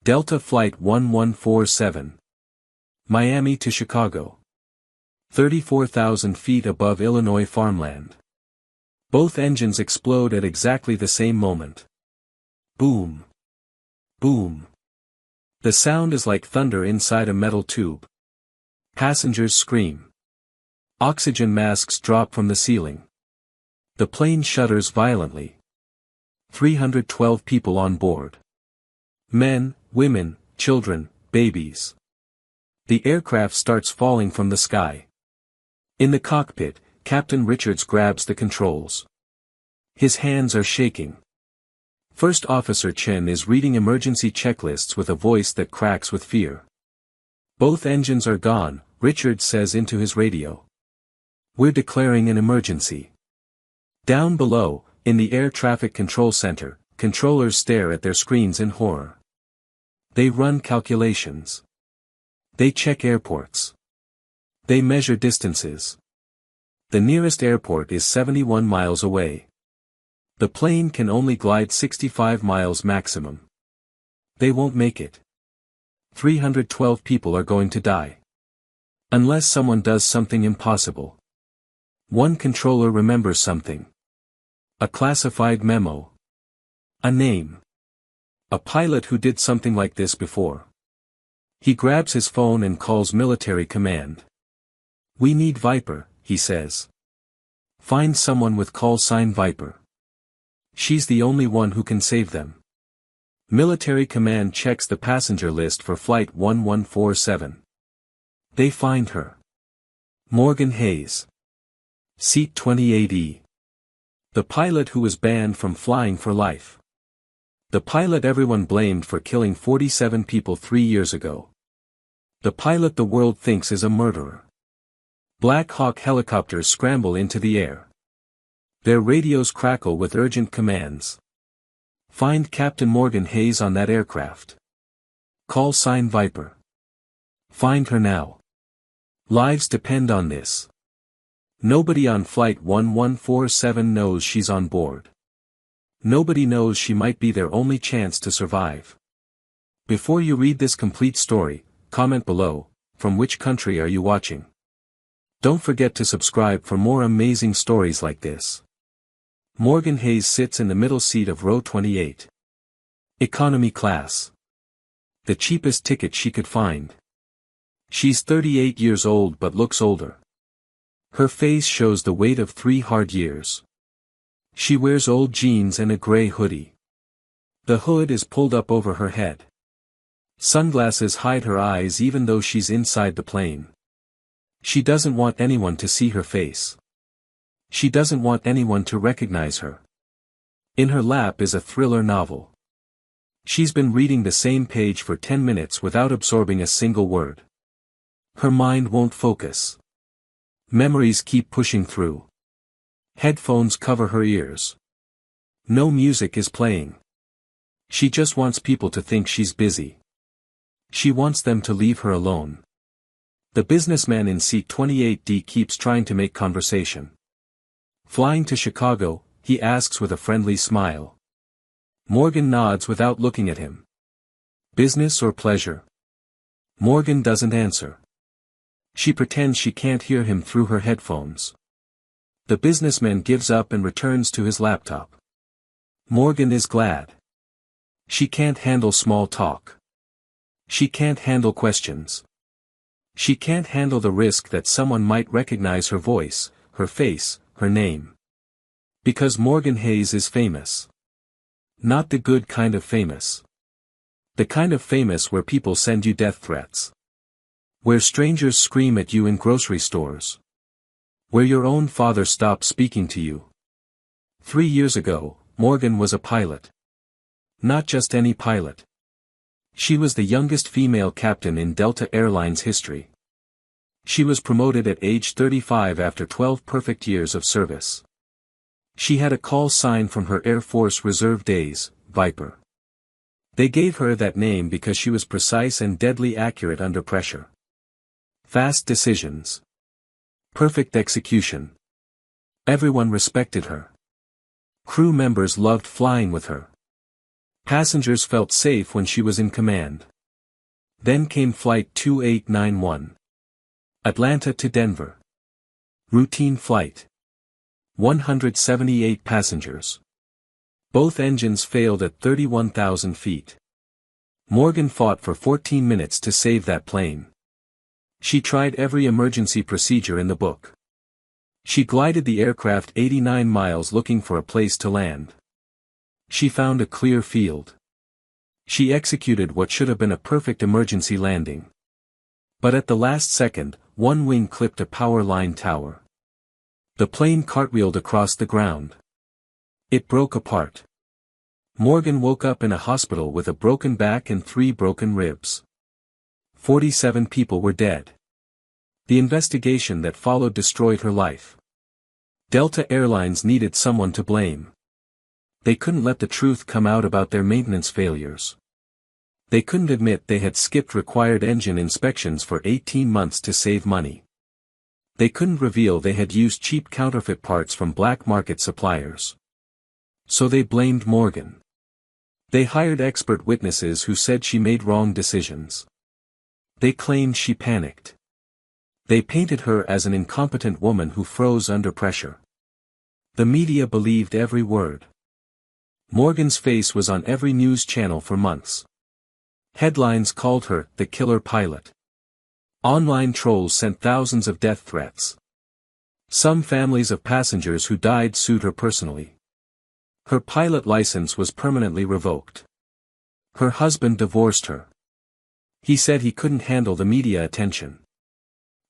Delta Flight 1147. Miami to Chicago. 34,000 feet above Illinois farmland. Both engines explode at exactly the same moment. Boom. Boom. The sound is like thunder inside a metal tube. Passengers scream. Oxygen masks drop from the ceiling. The plane shudders violently. 312 people on board. Men, women, children, babies. The aircraft starts falling from the sky. In the cockpit, Captain Richards grabs the controls. His hands are shaking. First Officer Chen is reading emergency checklists with a voice that cracks with fear. Both engines are gone, Richards says into his radio. We're declaring an emergency. Down below, in the Air Traffic Control Center, controllers stare at their screens in horror. They run calculations. They check airports. They measure distances. The nearest airport is 71 miles away. The plane can only glide 65 miles maximum. They won't make it. 312 people are going to die. Unless someone does something impossible. One controller remembers something. A classified memo. A name. A pilot who did something like this before. He grabs his phone and calls military command. We need Viper, he says. Find someone with call sign Viper. She's the only one who can save them. Military command checks the passenger list for Flight 1147. They find her. Morgan Hayes. Seat 28E. The pilot who was banned from flying for life. The pilot everyone blamed for killing 47 people 3 years ago. The pilot the world thinks is a murderer. Black Hawk helicopters scramble into the air. Their radios crackle with urgent commands. Find Captain Morgan Hayes on that aircraft. Call sign Viper. Find her now. Lives depend on this. Nobody on Flight 1147 knows she's on board. Nobody knows she might be their only chance to survive. Before you read this complete story, comment below, from which country are you watching? Don't forget to subscribe for more amazing stories like this. Morgan Hayes sits in the middle seat of row 28. Economy class. The cheapest ticket she could find. She's 38 years old but looks older. Her face shows the weight of 3 hard years. She wears old jeans and a gray hoodie. The hood is pulled up over her head. Sunglasses hide her eyes even though she's inside the plane. She doesn't want anyone to see her face. She doesn't want anyone to recognize her. In her lap is a thriller novel. She's been reading the same page for 10 minutes without absorbing a single word. Her mind won't focus. Memories keep pushing through. Headphones cover her ears. No music is playing. She just wants people to think she's busy. She wants them to leave her alone. The businessman in seat 28D keeps trying to make conversation. Flying to Chicago, he asks with a friendly smile. Morgan nods without looking at him. Business or pleasure? Morgan doesn't answer. She pretends she can't hear him through her headphones. The businessman gives up and returns to his laptop. Morgan is glad. She can't handle small talk. She can't handle questions. She can't handle the risk that someone might recognize her voice, her face, her name. Because Morgan Hayes is famous. Not the good kind of famous. The kind of famous where people send you death threats. Where strangers scream at you in grocery stores. Where your own father stops speaking to you. 3 years ago, Morgan was a pilot. Not just any pilot. She was the youngest female captain in Delta Airlines history. She was promoted at age 35 after 12 perfect years of service. She had a call sign from her Air Force Reserve days, Viper. They gave her that name because she was precise and deadly accurate under pressure. Fast decisions. Perfect execution. Everyone respected her. Crew members loved flying with her. Passengers felt safe when she was in command. Then came Flight 2891. Atlanta to Denver. Routine flight. 178 passengers. Both engines failed at 31,000 feet. Morgan fought for 14 minutes to save that plane. She tried every emergency procedure in the book. She glided the aircraft 89 miles looking for a place to land. She found a clear field. She executed what should have been a perfect emergency landing. But at the last second, one wing clipped a power line tower. The plane cartwheeled across the ground. It broke apart. Morgan woke up in a hospital with a broken back and 3 broken ribs. 47 people were dead. The investigation that followed destroyed her life. Delta Airlines needed someone to blame. They couldn't let the truth come out about their maintenance failures. They couldn't admit they had skipped required engine inspections for 18 months to save money. They couldn't reveal they had used cheap counterfeit parts from black market suppliers. So they blamed Morgan. They hired expert witnesses who said she made wrong decisions. They claimed she panicked. They painted her as an incompetent woman who froze under pressure. The media believed every word. Morgan's face was on every news channel for months. Headlines called her the killer pilot. Online trolls sent thousands of death threats. Some families of passengers who died sued her personally. Her pilot license was permanently revoked. Her husband divorced her. He said he couldn't handle the media attention.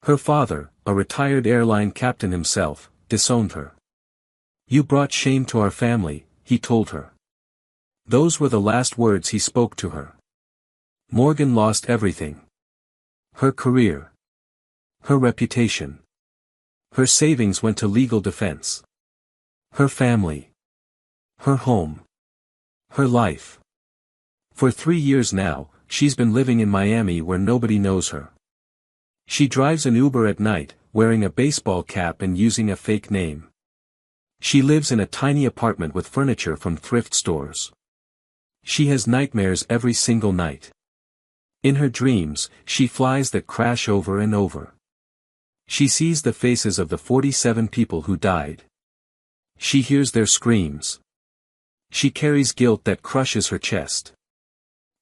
Her father, a retired airline captain himself, disowned her. "You brought shame to our family," he told her. Those were the last words he spoke to her. Morgan lost everything. Her career. Her reputation. Her savings went to legal defense. Her family. Her home. Her life. For 3 years now, she's been living in Miami where nobody knows her. She drives an Uber at night, wearing a baseball cap and using a fake name. She lives in a tiny apartment with furniture from thrift stores. She has nightmares every single night. In her dreams, she flies that crash over and over. She sees the faces of the 47 people who died. She hears their screams. She carries guilt that crushes her chest.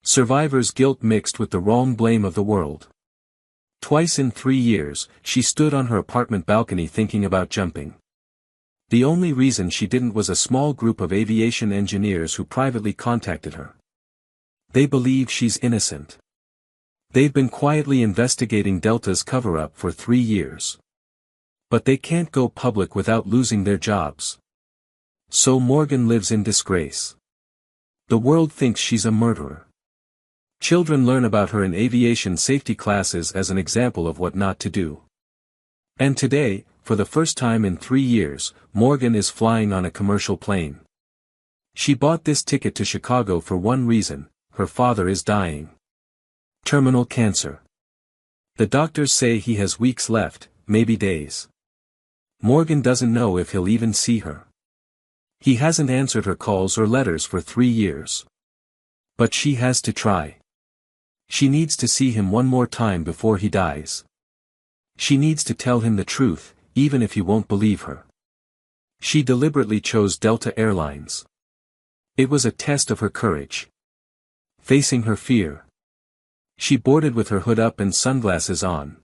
Survivor's guilt mixed with the wrong blame of the world. Twice in 3 years, she stood on her apartment balcony thinking about jumping. The only reason she didn't was a small group of aviation engineers who privately contacted her. They believe she's innocent. They've been quietly investigating Delta's cover-up for 3 years. But they can't go public without losing their jobs. So Morgan lives in disgrace. The world thinks she's a murderer. Children learn about her in aviation safety classes as an example of what not to do. And today, for the first time in 3 years, Morgan is flying on a commercial plane. She bought this ticket to Chicago for one reason: her father is dying. Terminal cancer. The doctors say he has weeks left, maybe days. Morgan doesn't know if he'll even see her. He hasn't answered her calls or letters for 3 years. But she has to try. She needs to see him one more time before he dies. She needs to tell him the truth, even if he won't believe her. She deliberately chose Delta Airlines. It was a test of her courage. Facing her fear. She boarded with her hood up and sunglasses on.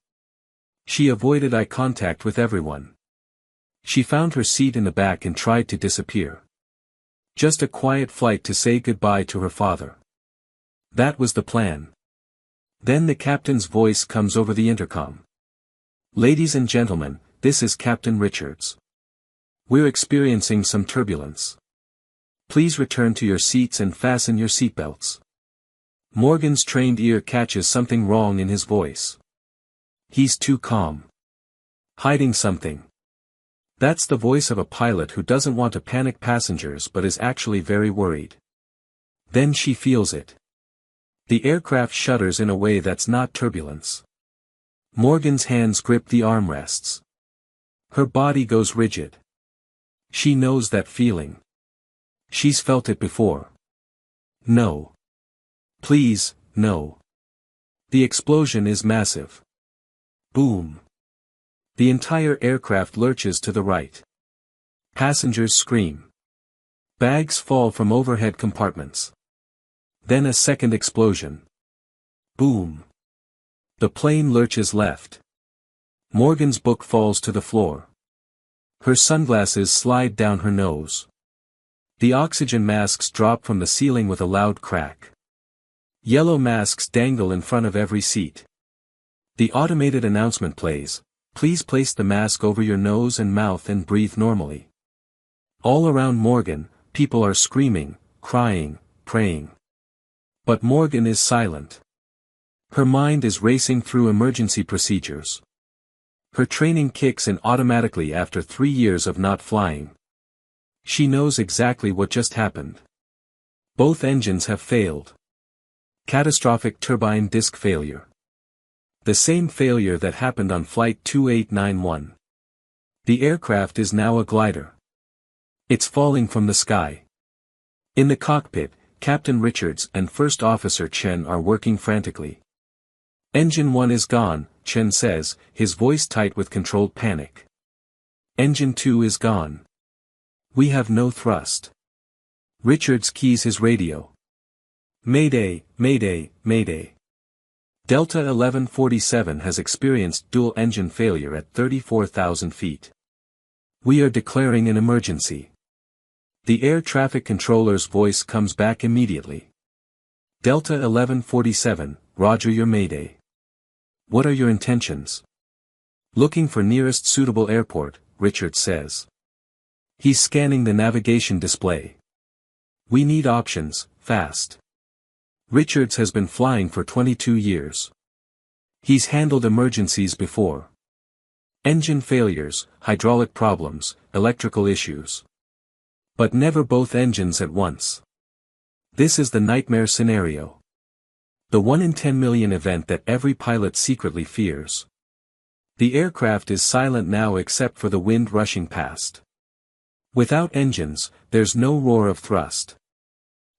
She avoided eye contact with everyone. She found her seat in the back and tried to disappear. Just a quiet flight to say goodbye to her father. That was the plan. Then the captain's voice comes over the intercom. "Ladies and gentlemen, this is Captain Richards. We're experiencing some turbulence. Please return to your seats and fasten your seatbelts." Morgan's trained ear catches something wrong in his voice. He's too calm. Hiding something. That's the voice of a pilot who doesn't want to panic passengers but is actually very worried. Then she feels it. The aircraft shudders in a way that's not turbulence. Morgan's hands grip the armrests. Her body goes rigid. She knows that feeling. She's felt it before. No. Please, no. The explosion is massive. Boom. The entire aircraft lurches to the right. Passengers scream. Bags fall from overhead compartments. Then a second explosion. Boom. The plane lurches left. Morgan's book falls to the floor. Her sunglasses slide down her nose. The oxygen masks drop from the ceiling with a loud crack. Yellow masks dangle in front of every seat. The automated announcement plays, "Please place the mask over your nose and mouth and breathe normally." All around Morgan, people are screaming, crying, praying. But Morgan is silent. Her mind is racing through emergency procedures. Her training kicks in automatically after 3 years of not flying. She knows exactly what just happened. Both engines have failed. Catastrophic turbine disc failure. The same failure that happened on Flight 2891. The aircraft is now a glider. It's falling from the sky. In the cockpit, Captain Richards and First Officer Chen are working frantically. "Engine 1 is gone," Chen says, his voice tight with controlled panic. "Engine 2 is gone. We have no thrust." Richards keys his radio. "Mayday, mayday, mayday. Delta 1147 has experienced dual engine failure at 34,000 feet. We are declaring an emergency." The air traffic controller's voice comes back immediately. "Delta 1147, roger your mayday. What are your intentions?" "Looking for nearest suitable airport," Richard says. He's scanning the navigation display. "We need options, fast." Richards has been flying for 22 years. He's handled emergencies before. Engine failures, hydraulic problems, electrical issues. But never both engines at once. This is the nightmare scenario. The 1 in 10 million event that every pilot secretly fears. The aircraft is silent now except for the wind rushing past. Without engines, there's no roar of thrust.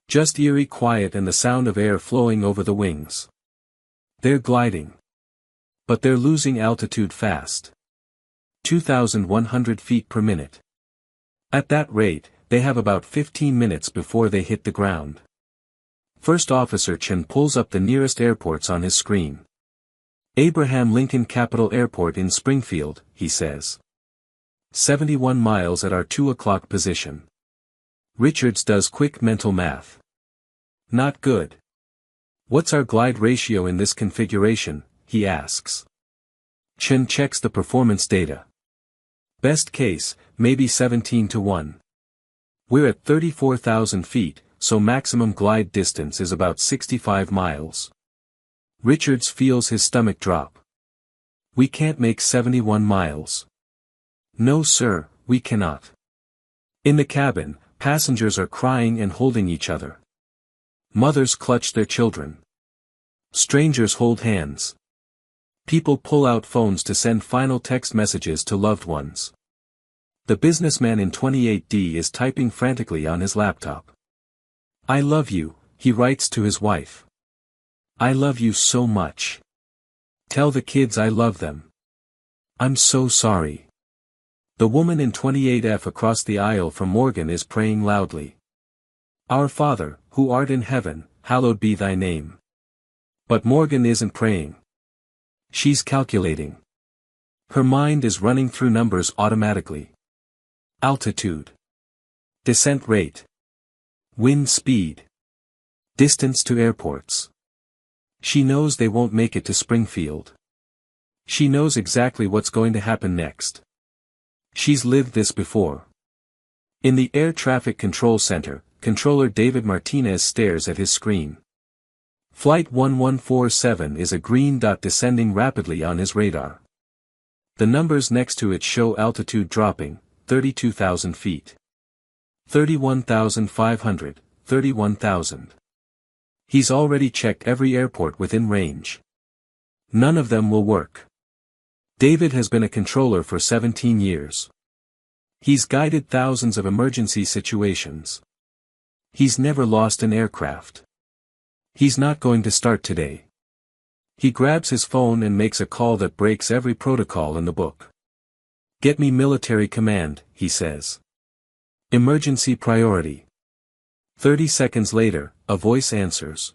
Just eerie quiet and the sound of air flowing over the wings. They're gliding. But they're losing altitude fast. 2,100 feet per minute. At that rate, they have about 15 minutes before they hit the ground. First Officer Chen pulls up the nearest airports on his screen. "Abraham Lincoln Capital Airport in Springfield," he says. 71 miles at our 2 o'clock position. Richards does quick mental math. "Not good. What's our glide ratio in this configuration?" he asks. Chen checks the performance data. "Best case, maybe 17 to 1. We're at 34,000 feet, so maximum glide distance is about 65 miles. Richards feels his stomach drop. "We can't make 71 miles. "No sir, we cannot." In the cabin, passengers are crying and holding each other. Mothers clutch their children. Strangers hold hands. People pull out phones to send final text messages to loved ones. The businessman in 28D is typing frantically on his laptop. "I love you," he writes to his wife. "I love you so much. Tell the kids I love them. I'm so sorry." The woman in 28F across the aisle from Morgan is praying loudly. "Our Father, who art in heaven, hallowed be thy name." But Morgan isn't praying. She's calculating. Her mind is running through numbers automatically. Altitude. Descent rate. Wind speed. Distance to airports. She knows they won't make it to Springfield. She knows exactly what's going to happen next. She's lived this before. In the Air Traffic Control Center, Controller David Martinez stares at his screen. Flight 1147 is a green dot descending rapidly on his radar. The numbers next to it show altitude dropping, 32,000 feet. 31,500, 31,000. He's already checked every airport within range. None of them will work. David has been a controller for 17 years. He's guided thousands of emergency situations. He's never lost an aircraft. He's not going to start today. He grabs his phone and makes a call that breaks every protocol in the book. "Get me military command," he says. "Emergency priority." 30 seconds later, a voice answers.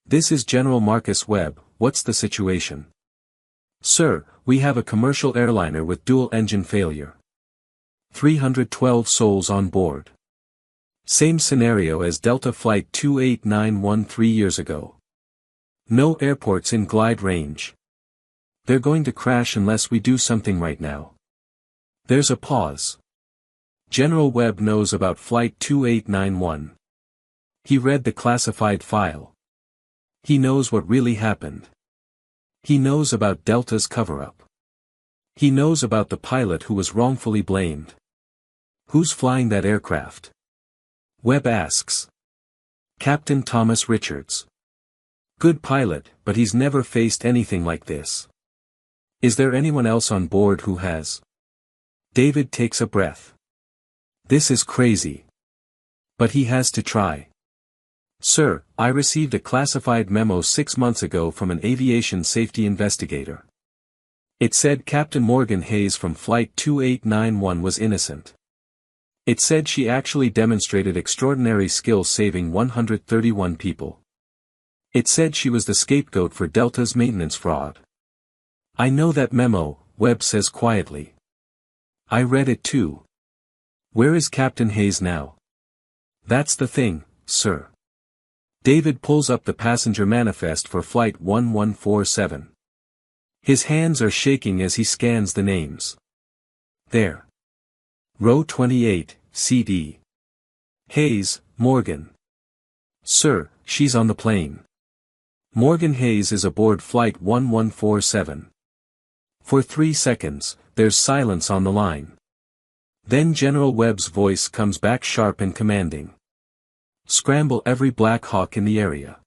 "This is General Marcus Webb, what's the situation?" "Sir, we have a commercial airliner with dual engine failure. 312 souls on board. Same scenario as Delta Flight 28913 3 years ago. No airports in glide range. They're going to crash unless we do something right now." There's a pause. General Webb knows about Flight 2891. He read the classified file. He knows what really happened. He knows about Delta's cover-up. He knows about the pilot who was wrongfully blamed. "Who's flying that aircraft?" Webb asks. "Captain Thomas Richards. Good pilot, but he's never faced anything like this." "Is there anyone else on board who has?" David takes a breath. This is crazy. But he has to try. "Sir, I received a classified memo 6 months ago from an aviation safety investigator. It said Captain Morgan Hayes from Flight 2891 was innocent. It said she actually demonstrated extraordinary skill saving 131 people. It said she was the scapegoat for Delta's maintenance fraud." "I know that memo," Webb says quietly. "I read it too. Where is Captain Hayes now?" "That's the thing, sir." David pulls up the passenger manifest for Flight 1147. His hands are shaking as he scans the names. There. Row 28, CD. Hayes, Morgan. "Sir, she's on the plane. Morgan Hayes is aboard Flight 1147. For 3 seconds, there's silence on the line. Then General Webb's voice comes back sharp and commanding. "Scramble every Black Hawk in the area.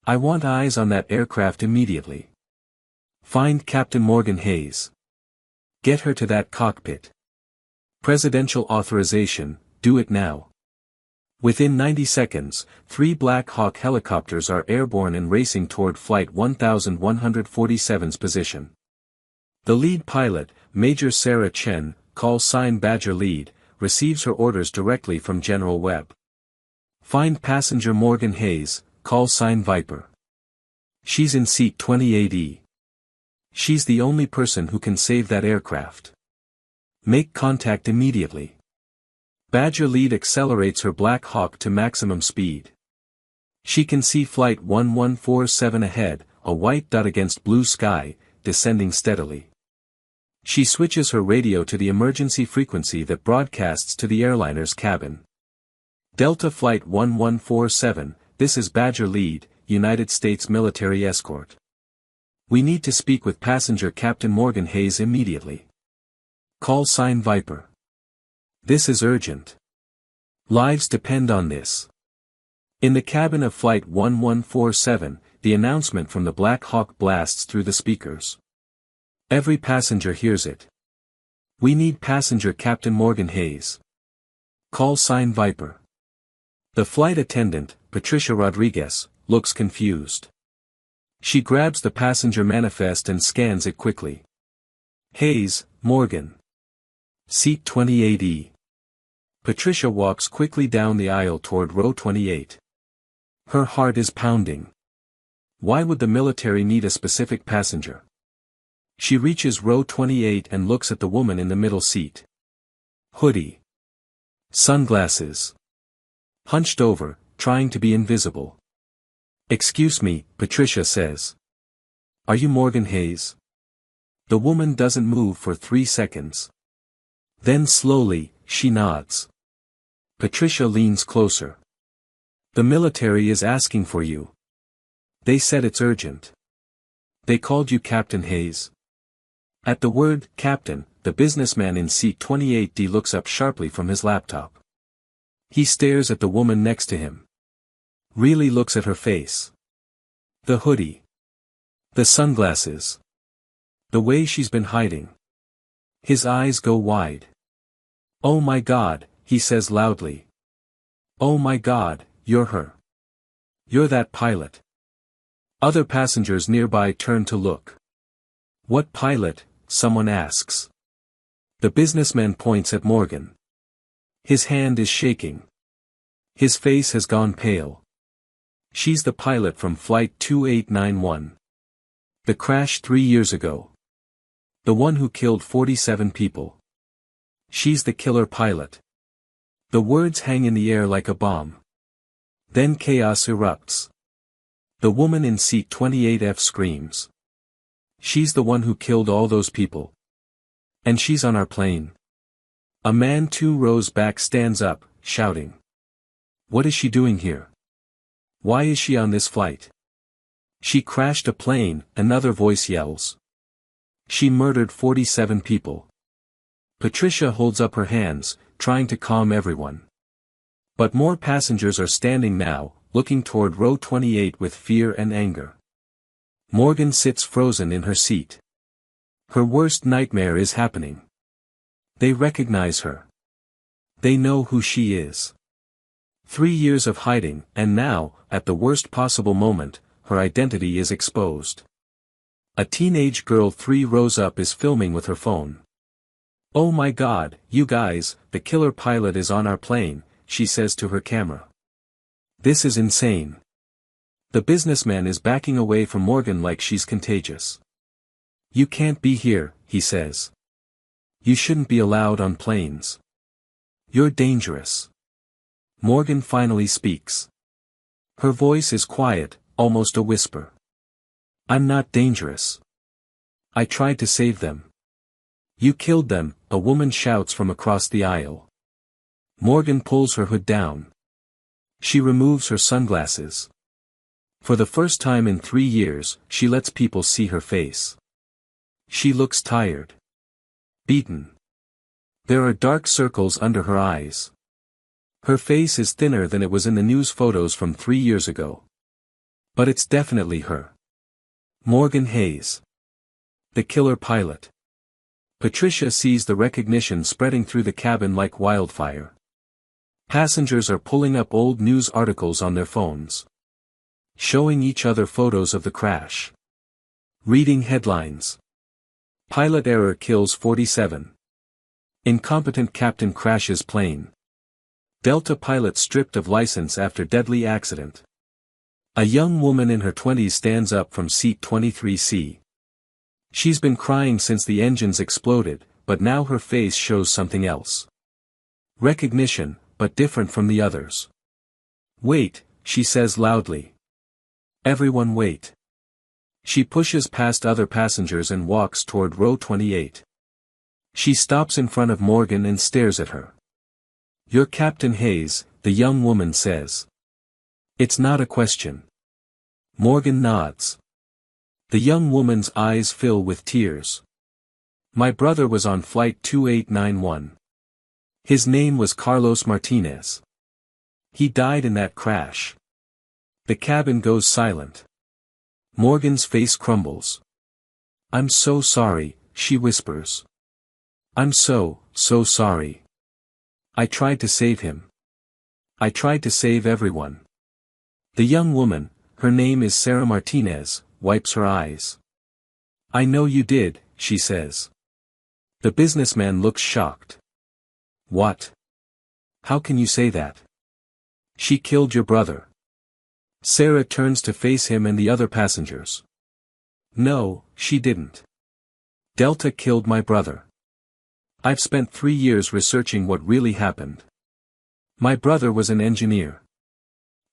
I want eyes on that aircraft immediately. Find Captain Morgan Hayes. Get her to that cockpit. Presidential authorization, do it now." Within 90 seconds, 3 Black Hawk helicopters are airborne and racing toward Flight 1147's position. The lead pilot, Major Sarah Chen, call sign Badger Lead, receives her orders directly from General Webb. "Find passenger Morgan Hayes, call sign Viper. She's in seat 28E. She's the only person who can save that aircraft. Make contact immediately." Badger Lead accelerates her Black Hawk to maximum speed. She can see Flight 1147 ahead, a white dot against blue sky, descending steadily. She switches her radio to the emergency frequency that broadcasts to the airliner's cabin. "Delta Flight 1147, this is Badger Lead, United States Military Escort. We need to speak with passenger Captain Morgan Hayes immediately. Call sign Viper. This is urgent. Lives depend on this." In the cabin of Flight 1147, the announcement from the Black Hawk blasts through the speakers. Every passenger hears it. "We need passenger Captain Morgan Hayes. Call sign Viper." The flight attendant, Patricia Rodriguez, looks confused. She grabs the passenger manifest and scans it quickly. "Hayes, Morgan. Seat 28E. Patricia walks quickly down the aisle toward row 28. Her heart is pounding. Why would the military need a specific passenger? She reaches row 28 and looks at the woman in the middle seat. Hoodie. Sunglasses. Hunched over, trying to be invisible. "Excuse me," Patricia says. "Are you Morgan Hayes?" The woman doesn't move for 3 seconds. Then slowly, she nods. Patricia leans closer. "The military is asking for you. They said it's urgent. They called you Captain Hayes." At the word, "Captain," the businessman in seat 28D looks up sharply from his laptop. He stares at the woman next to him. Really looks at her face. The hoodie. The sunglasses. The way she's been hiding. His eyes go wide. "Oh my God," he says loudly. Oh my God, you're her. You're that pilot. Other passengers nearby turn to look. What pilot? Someone asks. The businessman points at Morgan. His hand is shaking. His face has gone pale. She's the pilot from Flight 2891. The crash 3 years ago. The one who killed 47 people. She's the killer pilot. The words hang in the air like a bomb. Then chaos erupts. The woman in seat 28F screams. She's the one who killed all those people. And she's on our plane. A man 2 rows back stands up, shouting. What is she doing here? Why is she on this flight? She crashed a plane, another voice yells. She murdered 47 people. Patricia holds up her hands, trying to calm everyone. But more passengers are standing now, looking toward row 28 with fear and anger. Morgan sits frozen in her seat. Her worst nightmare is happening. They recognize her. They know who she is. 3 years of hiding, and now, at the worst possible moment, her identity is exposed. A teenage girl 3 rows up is filming with her phone. Oh my God, you guys, the killer pilot is on our plane, she says to her camera. This is insane. The businessman is backing away from Morgan like she's contagious. You can't be here, he says. You shouldn't be allowed on planes. You're dangerous. Morgan finally speaks. Her voice is quiet, almost a whisper. I'm not dangerous. I tried to save them. You killed them, a woman shouts from across the aisle. Morgan pulls her hood down. She removes her sunglasses. For the first time in 3 years, she lets people see her face. She looks tired. Beaten. There are dark circles under her eyes. Her face is thinner than it was in the news photos from 3 years ago. But it's definitely her. Morgan Hayes. The killer pilot. Patricia sees the recognition spreading through the cabin like wildfire. Passengers are pulling up old news articles on their phones. Showing each other photos of the crash. Reading headlines. Pilot error kills 47. Incompetent captain crashes plane. Delta pilot stripped of license after deadly accident. A young woman in her 20s stands up from seat 23C. She's been crying since the engines exploded, but now her face shows something else. Recognition, but different from the others. Wait, she says loudly. Everyone wait. She pushes past other passengers and walks toward row 28. She stops in front of Morgan and stares at her. You're Captain Hayes, the young woman says. It's not a question. Morgan nods. The young woman's eyes fill with tears. My brother was on Flight 2891. His name was Carlos Martinez. He died in that crash. The cabin goes silent. Morgan's face crumbles. I'm so sorry, she whispers. I'm so sorry. I tried to save him. I tried to save everyone. The young woman, her name is Sarah Martinez, wipes her eyes. I know you did, she says. The businessman looks shocked. What? How can you say that? She killed your brother. Sarah turns to face him and the other passengers. No, she didn't. Delta killed my brother. I've spent 3 years researching what really happened. My brother was an engineer.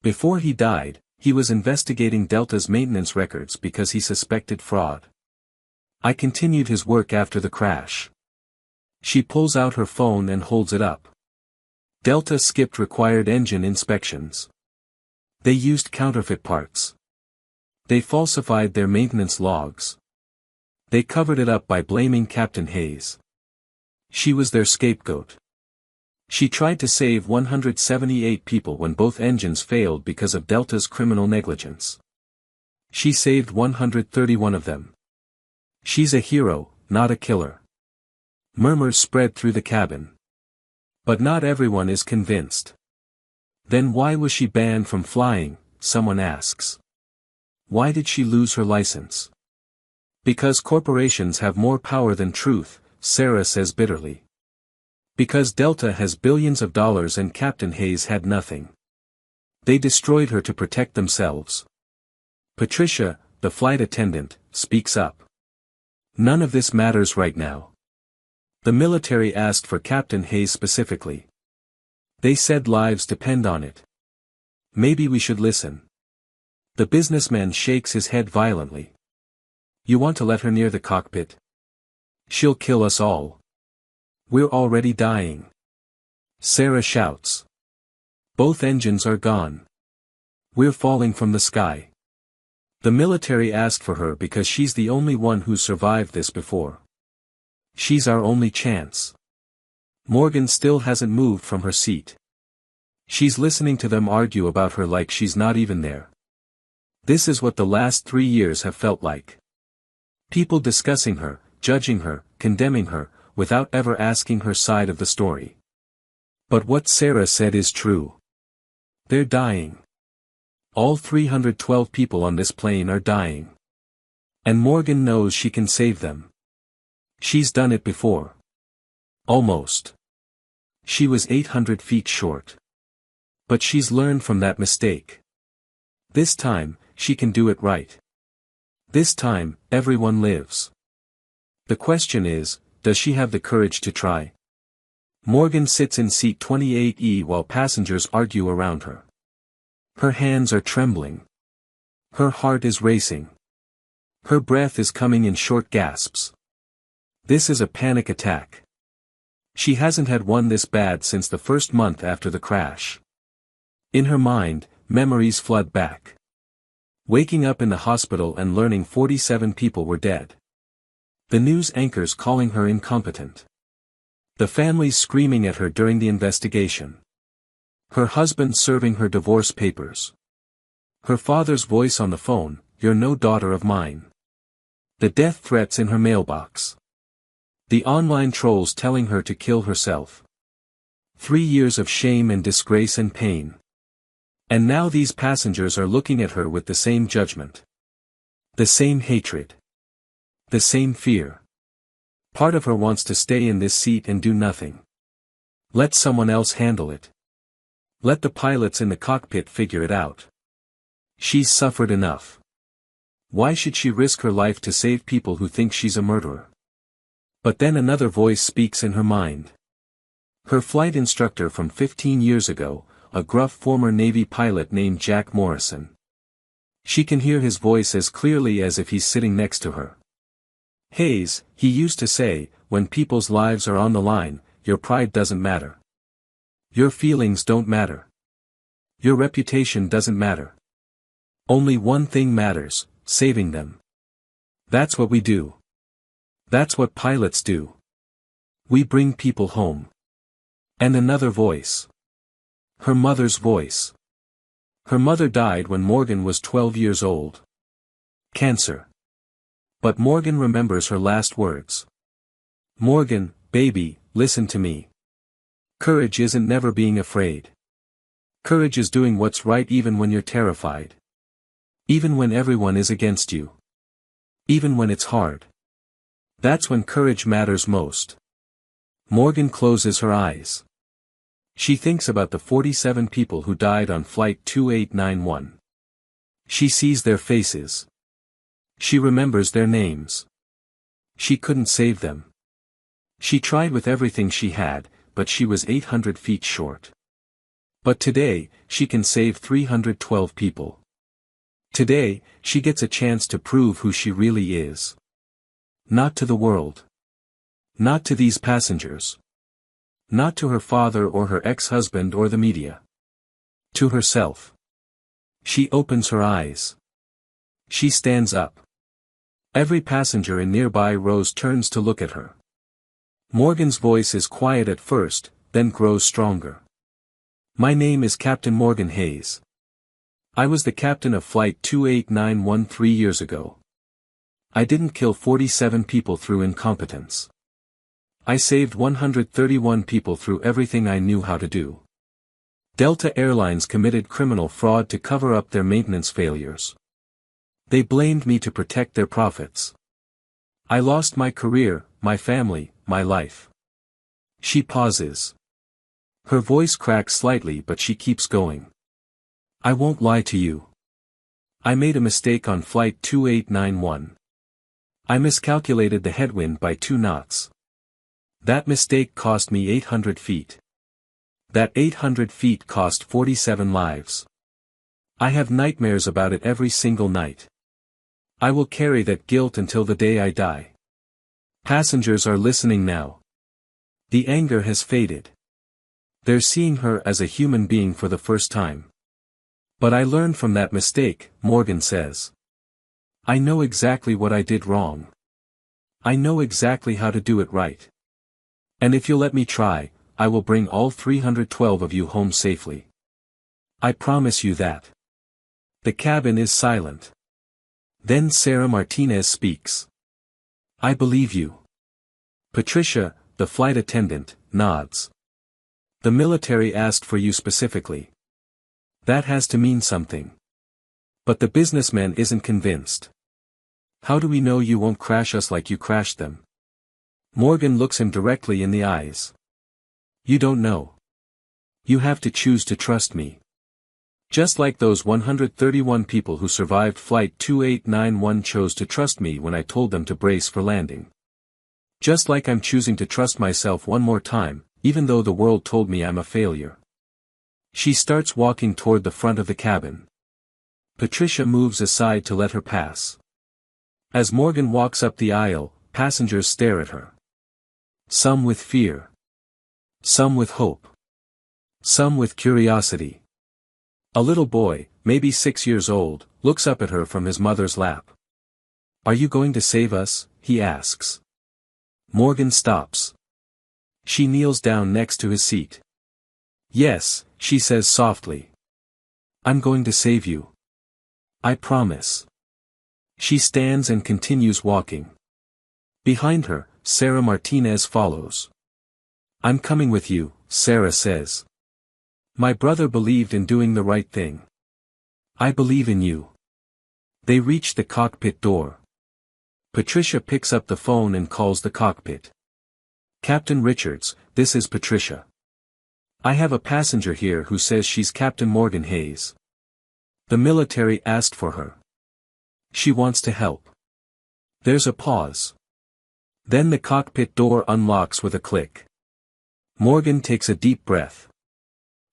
Before he died, he was investigating Delta's maintenance records because he suspected fraud. I continued his work after the crash. She pulls out her phone and holds it up. Delta skipped required engine inspections. They used counterfeit parts. They falsified their maintenance logs. They covered it up by blaming Captain Hayes. She was their scapegoat. She tried to save 178 people when both engines failed because of Delta's criminal negligence. She saved 131 of them. She's a hero, not a killer. Murmurs spread through the cabin. But not everyone is convinced. Then why was she banned from flying, someone asks. Why did she lose her license? Because corporations have more power than truth, Sarah says bitterly. Because Delta has billions of dollars and Captain Hayes had nothing. They destroyed her to protect themselves. Patricia, the flight attendant, speaks up. None of this matters right now. The military asked for Captain Hayes specifically. They said lives depend on it. Maybe we should listen. The businessman shakes his head violently. You want to let her near the cockpit? She'll kill us all. We're already dying. Sarah shouts. Both engines are gone. We're falling from the sky. The military asked for her because she's the only one who's survived this before. She's our only chance. Morgan still hasn't moved from her seat. She's listening to them argue about her like she's not even there. This is what the last 3 years have felt like. People discussing her, judging her, condemning her, without ever asking her side of the story. But what Sarah said is true. They're dying. All 312 people on this plane are dying. And Morgan knows she can save them. She's done it before. Almost. She was 800 feet short. But she's learned from that mistake. This time, she can do it right. This time, everyone lives. The question is, does she have the courage to try? Morgan sits in seat 28E while passengers argue around her. Her hands are trembling. Her heart is racing. Her breath is coming in short gasps. This is a panic attack. She hasn't had one this bad since the first month after the crash. In her mind, memories flood back. Waking up in the hospital and learning 47 people were dead. The news anchors calling her incompetent. The families screaming at her during the investigation. Her husband serving her divorce papers. Her father's voice on the phone, "You're no daughter of mine." The death threats in her mailbox. The online trolls telling her to kill herself. 3 years of shame and disgrace and pain. And now these passengers are looking at her with the same judgment. The same hatred. The same fear. Part of her wants to stay in this seat and do nothing. Let someone else handle it. Let the pilots in the cockpit figure it out. She's suffered enough. Why should she risk her life to save people who think she's a murderer? But then another voice speaks in her mind. Her flight instructor from 15 years ago, a gruff former Navy pilot named Jack Morrison. She can hear his voice as clearly as if he's sitting next to her. Hayes, he used to say, when people's lives are on the line, your pride doesn't matter. Your feelings don't matter. Your reputation doesn't matter. Only one thing matters, saving them. That's what we do. That's what pilots do. We bring people home. And another voice. Her mother's voice. Her mother died when Morgan was 12 years old. Cancer. But Morgan remembers her last words. Morgan, baby, listen to me. Courage isn't never being afraid. Courage is doing what's right even when you're terrified. Even when everyone is against you. Even when it's hard. That's when courage matters most. Morgan closes her eyes. She thinks about the 47 people who died on Flight 2891. She sees their faces. She remembers their names. She couldn't save them. She tried with everything she had, but she was 800 feet short. But today, she can save 312 people. Today, she gets a chance to prove who she really is. Not to the world. Not to these passengers. Not to her father or her ex-husband or the media. To herself. She opens her eyes. She stands up. Every passenger in nearby rows turns to look at her. Morgan's voice is quiet at first, then grows stronger. My name is Captain Morgan Hayes. I was the captain of Flight 2891 3 years ago. I didn't kill 47 people through incompetence. I saved 131 people through everything I knew how to do. Delta Airlines committed criminal fraud to cover up their maintenance failures. They blamed me to protect their profits. I lost my career, my family, my life. She pauses. Her voice cracks slightly, but she keeps going. I won't lie to you. I made a mistake on flight 2891. I miscalculated the headwind by 2 knots. That mistake cost me 800 feet. That 800 feet cost 47 lives. I have nightmares about it every single night. I will carry that guilt until the day I die. Passengers are listening now. The anger has faded. They're seeing her as a human being for the first time. But I learned from that mistake, Morgan says. I know exactly what I did wrong. I know exactly how to do it right. And if you'll let me try, I will bring all 312 of you home safely. I promise you that. The cabin is silent. Then Sarah Martinez speaks. I believe you. Patricia, the flight attendant, nods. The military asked for you specifically. That has to mean something. But the businessman isn't convinced. How do we know you won't crash us like you crashed them? Morgan looks him directly in the eyes. You don't know. You have to choose to trust me. Just like those 131 people who survived Flight 2891 chose to trust me when I told them to brace for landing. Just like I'm choosing to trust myself one more time, even though the world told me I'm a failure. She starts walking toward the front of the cabin. Patricia moves aside to let her pass. As Morgan walks up the aisle, passengers stare at her. Some with fear. Some with hope. Some with curiosity. A little boy, maybe 6 years old, looks up at her from his mother's lap. Are you going to save us? He asks. Morgan stops. She kneels down next to his seat. Yes, she says softly. I'm going to save you. I promise. She stands and continues walking. Behind her, Sarah Martinez follows. I'm coming with you, Sarah says. My brother believed in doing the right thing. I believe in you. They reach the cockpit door. Patricia picks up the phone and calls the cockpit. Captain Richards, this is Patricia. I have a passenger here who says she's Captain Morgan Hayes. The military asked for her. She wants to help. There's a pause. Then the cockpit door unlocks with a click. Morgan takes a deep breath.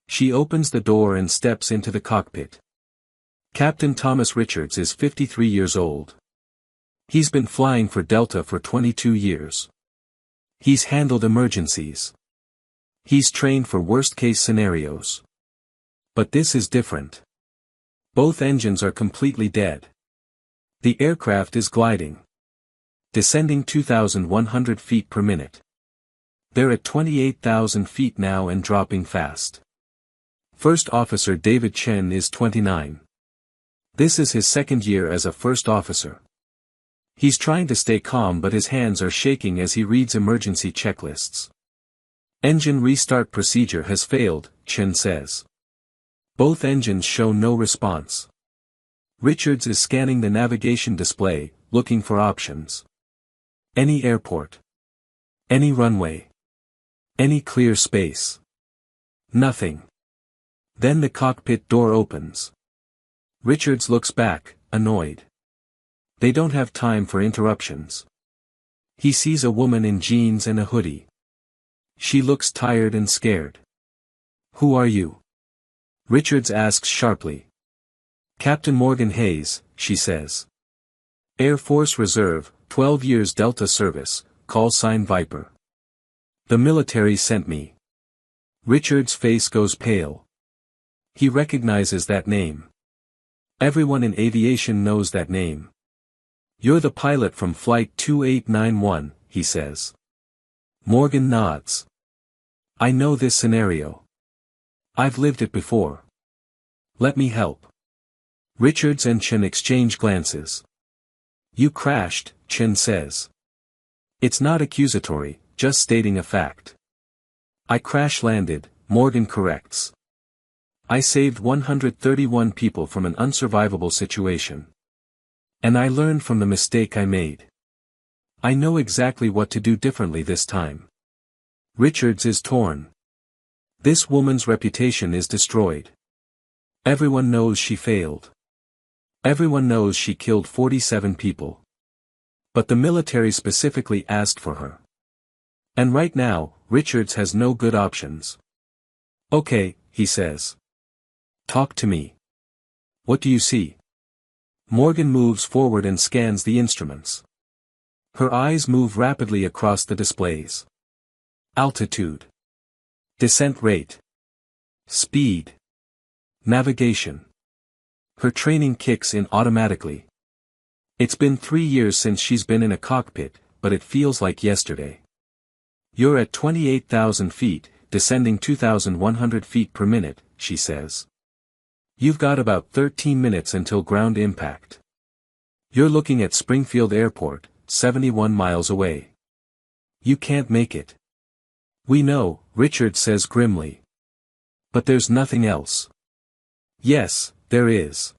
She opens the door and steps into the cockpit. Captain Thomas Richards is 53 years old. He's been flying for Delta for 22 years. He's handled emergencies. He's trained for worst-case scenarios. But this is different. Both engines are completely dead. The aircraft is gliding. Descending 2,100 feet per minute. They're at 28,000 feet now and dropping fast. First Officer David Chen is 29. This is his second year as a first officer. He's trying to stay calm, but his hands are shaking as he reads emergency checklists. Engine restart procedure has failed, Chen says. Both engines show no response. Richards is scanning the navigation display, looking for options. Any airport. Any runway. Any clear space. Nothing. Then the cockpit door opens. Richards looks back, annoyed. They don't have time for interruptions. He sees a woman in jeans and a hoodie. She looks tired and scared. Who are you? Richards asks sharply. Captain Morgan Hayes, she says. Air Force Reserve, 12 years Delta service, call sign Viper. The military sent me. Richards' face goes pale. He recognizes that name. Everyone in aviation knows that name. You're the pilot from Flight 2891, he says. Morgan nods. I know this scenario. I've lived it before. Let me help. Richards and Chen exchange glances. You crashed, Chen says. It's not accusatory, just stating a fact. I crash-landed, Morgan corrects. I saved 131 people from an unsurvivable situation. And I learned from the mistake I made. I know exactly what to do differently this time. Richards is torn. This woman's reputation is destroyed. Everyone knows she failed. Everyone knows she killed 47 people. But the military specifically asked for her. And right now, Richards has no good options. Okay, he says. Talk to me. What do you see? Morgan moves forward and scans the instruments. Her eyes move rapidly across the displays. Altitude. Descent rate. Speed. Navigation. Her training kicks in automatically. It's been 3 years since she's been in a cockpit, but it feels like yesterday. You're at 28,000 feet, descending 2,100 feet per minute, she says. You've got about 13 minutes until ground impact. You're looking at Springfield Airport, 71 miles away. You can't make it. We know, Richard says grimly. But there's nothing else. Yes, there is.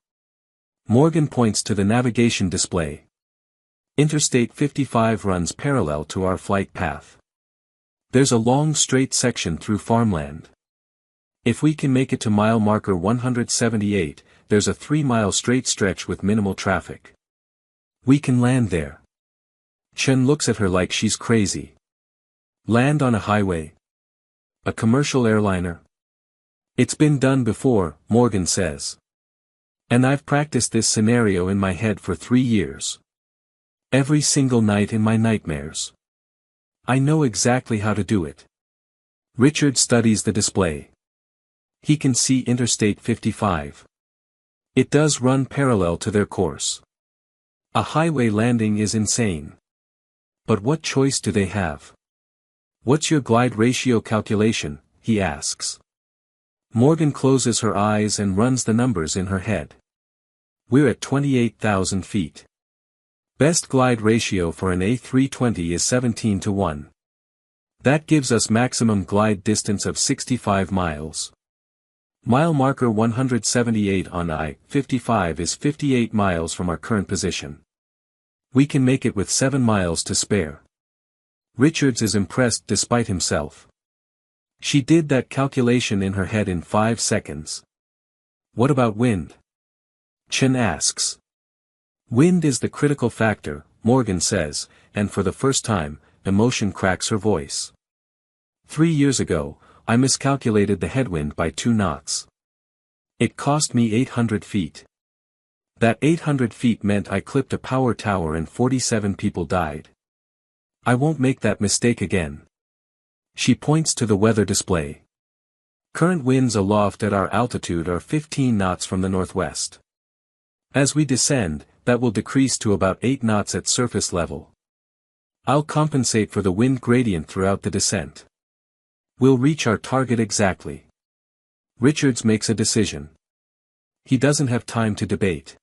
Morgan points to the navigation display. Interstate 55 runs parallel to our flight path. There's a long straight section through farmland. If we can make it to mile marker 178, there's a 3-mile straight stretch with minimal traffic. We can land there. Chen looks at her like she's crazy. Land on a highway? A commercial airliner? It's been done before, Morgan says. And I've practiced this scenario in my head for 3 years. Every single night in my nightmares. I know exactly how to do it. Richard studies the display. He can see Interstate 55. It does run parallel to their course. A highway landing is insane. But what choice do they have? What's your glide ratio calculation, he asks. Morgan closes her eyes and runs the numbers in her head. We're at 28,000 feet. Best glide ratio for an A320 is 17 to 1. That gives us maximum glide distance of 65 miles. Mile marker 178 on I-55 is 58 miles from our current position. We can make it with 7 miles to spare. Richards is impressed despite himself. She did that calculation in her head in 5 seconds. What about wind? Chen asks. Wind is the critical factor, Morgan says, and for the first time, emotion cracks her voice. 3 years ago, I miscalculated the headwind by 2 knots. It cost me 800 feet. That 800 feet meant I clipped a power tower and 47 people died. I won't make that mistake again. She points to the weather display. Current winds aloft at our altitude are 15 knots from the northwest. As we descend, that will decrease to about 8 knots at surface level. I'll compensate for the wind gradient throughout the descent. We'll reach our target exactly. Richards makes a decision. He doesn't have time to debate.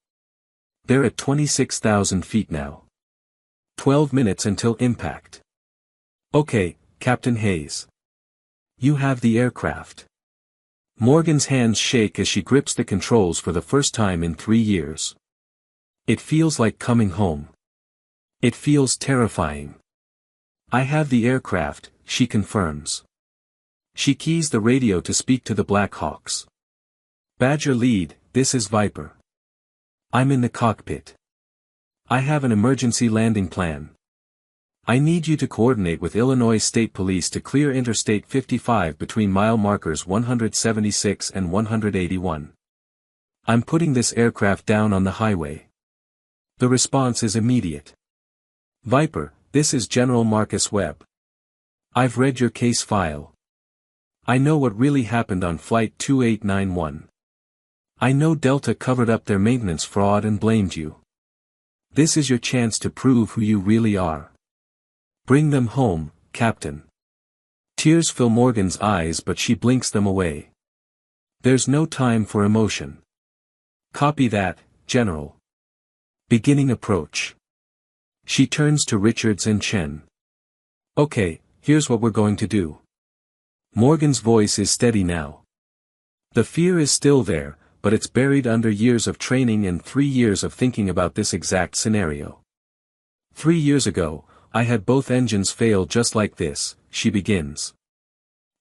They're at 26,000 feet now. 12 minutes until impact. Okay, Captain Hayes. You have the aircraft. Morgan's hands shake as she grips the controls for the first time in 3 years. It feels like coming home. It feels terrifying. I have the aircraft, she confirms. She keys the radio to speak to the Black Hawks. Badger lead, this is Viper. I'm in the cockpit. I have an emergency landing plan. I need you to coordinate with Illinois State Police to clear Interstate 55 between mile markers 176 and 181. I'm putting this aircraft down on the highway. The response is immediate. Viper, this is General Marcus Webb. I've read your case file. I know what really happened on Flight 2891. I know Delta covered up their maintenance fraud and blamed you. This is your chance to prove who you really are. Bring them home, Captain. Tears fill Morgan's eyes but she blinks them away. There's no time for emotion. Copy that, General. Beginning approach. She turns to Richards and Chen. Okay, here's what we're going to do. Morgan's voice is steady now. The fear is still there, but it's buried under years of training and 3 years of thinking about this exact scenario. 3 years ago, I had both engines fail just like this, she begins.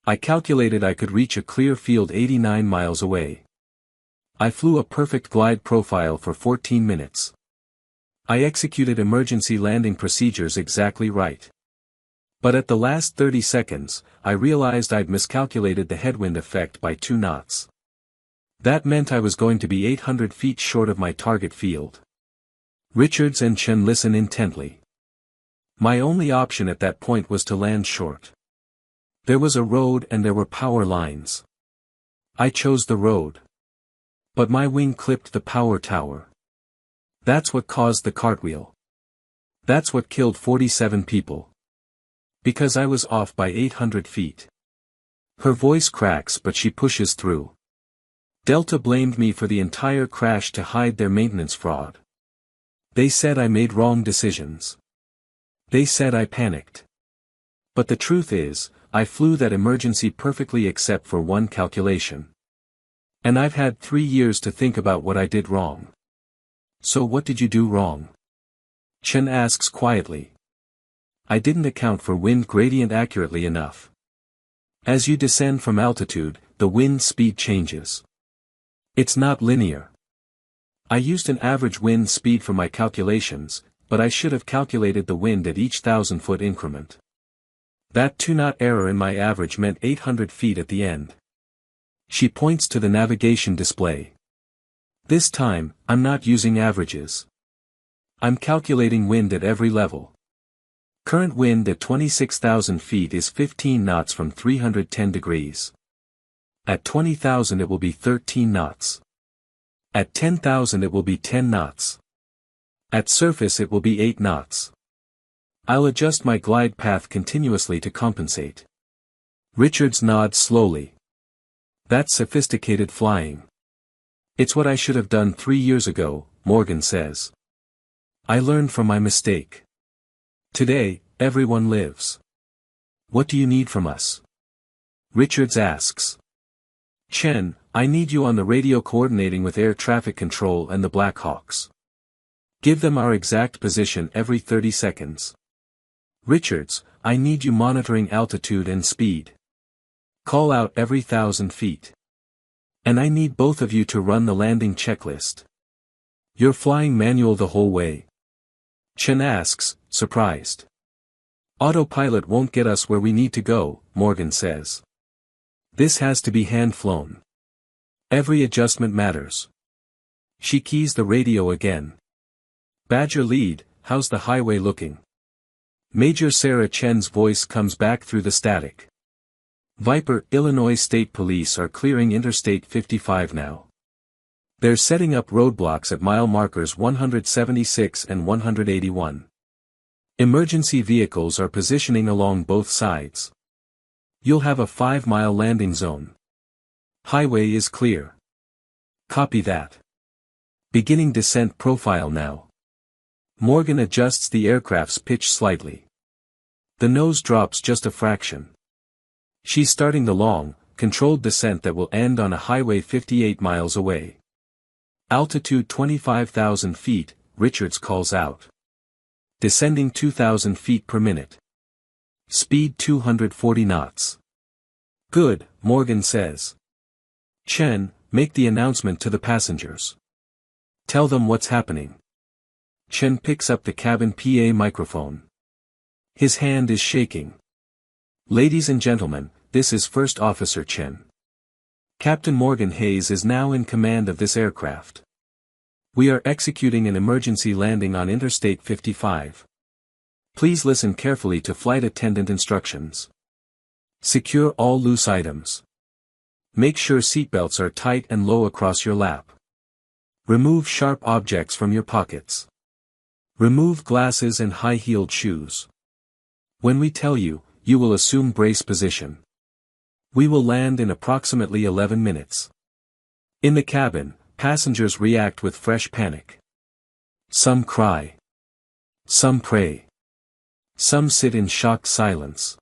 I calculated I could reach a clear field 89 miles away. I flew a perfect glide profile for 14 minutes. I executed emergency landing procedures exactly right. But at the last 30 seconds, I realized I'd miscalculated the headwind effect by 2 knots. That meant I was going to be 800 feet short of my target field. Richards and Chen listen intently. My only option at that point was to land short. There was a road and there were power lines. I chose the road. But my wing clipped the power tower. That's what caused the cartwheel. That's what killed 47 people. Because I was off by 800 feet. Her voice cracks but she pushes through. Delta blamed me for the entire crash to hide their maintenance fraud. They said I made wrong decisions. They said I panicked. But the truth is, I flew that emergency perfectly except for one calculation. And I've had 3 years to think about what I did wrong. So what did you do wrong? Chen asks quietly. I didn't account for wind gradient accurately enough. As you descend from altitude, the wind speed changes. It's not linear. I used an average wind speed for my calculations, but I should have calculated the wind at each 1,000-foot increment. That 2-knot error in my average meant 800 feet at the end. She points to the navigation display. This time, I'm not using averages. I'm calculating wind at every level. Current wind at 26,000 feet is 15 knots from 310 degrees. At 20,000 it will be 13 knots. At 10,000 it will be 10 knots. At surface it will be 8 knots. I'll adjust my glide path continuously to compensate. Richards nods slowly. That's sophisticated flying. It's what I should have done 3 years ago, Morgan says. I learned from my mistake. Today, everyone lives. What do you need from us? Richards asks. Chen, I need you on the radio coordinating with air traffic control and the Black Hawks. Give them our exact position every 30 seconds. Richards, I need you monitoring altitude and speed. Call out every 1,000 feet. And I need both of you to run the landing checklist. You're flying manual the whole way. Chen asks, surprised. Autopilot won't get us where we need to go, Morgan says. This has to be hand-flown. Every adjustment matters. She keys the radio again. Badger lead, how's the highway looking? Major Sarah Chen's voice comes back through the static. Viper, Illinois State Police are clearing Interstate 55 now. They're setting up roadblocks at mile markers 176 and 181. Emergency vehicles are positioning along both sides. You'll have a 5-mile landing zone. Highway is clear. Copy that. Beginning descent profile now. Morgan adjusts the aircraft's pitch slightly. The nose drops just a fraction. She's starting the long, controlled descent that will end on a highway 58 miles away. Altitude 25,000 feet, Richards calls out. Descending 2,000 feet per minute. Speed 240 knots. Good, Morgan says. Chen, make the announcement to the passengers. Tell them what's happening. Chen picks up the cabin PA microphone. His hand is shaking. Ladies and gentlemen, this is First Officer Chen. Captain Morgan Hayes is now in command of this aircraft. We are executing an emergency landing on Interstate 55. Please listen carefully to flight attendant instructions. Secure all loose items. Make sure seatbelts are tight and low across your lap. Remove sharp objects from your pockets. Remove glasses and high-heeled shoes. When we tell you, you will assume brace position. We will land in approximately 11 minutes. In the cabin, passengers react with fresh panic. Some cry. Some pray. Some sit in shocked silence.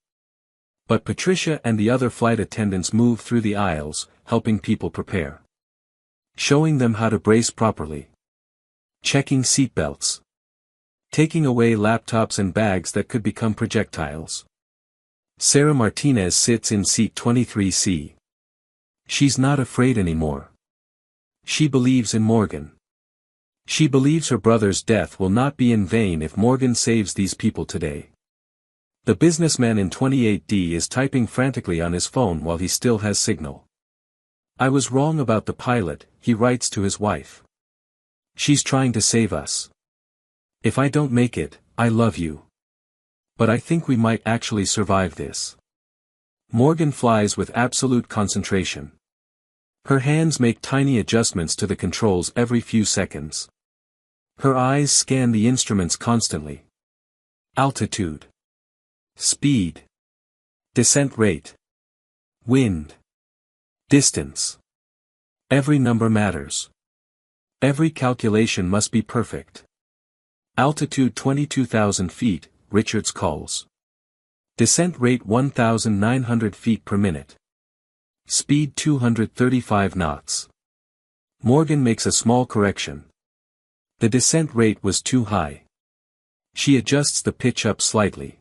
But Patricia and the other flight attendants move through the aisles, helping people prepare. Showing them how to brace properly. Checking seatbelts. Taking away laptops and bags that could become projectiles. Sarah Martinez sits in seat 23C. She's not afraid anymore. She believes in Morgan. She believes her brother's death will not be in vain if Morgan saves these people today. The businessman in 28D is typing frantically on his phone while he still has signal. I was wrong about the pilot, he writes to his wife. She's trying to save us. If I don't make it, I love you. But I think we might actually survive this. Morgan flies with absolute concentration. Her hands make tiny adjustments to the controls every few seconds. Her eyes scan the instruments constantly. Altitude. Speed. Descent rate. Wind. Distance. Every number matters. Every calculation must be perfect. Altitude 22,000 feet, Richards calls. Descent rate 1,900 feet per minute. Speed 235 knots. Morgan makes a small correction. The descent rate was too high. She adjusts the pitch up slightly.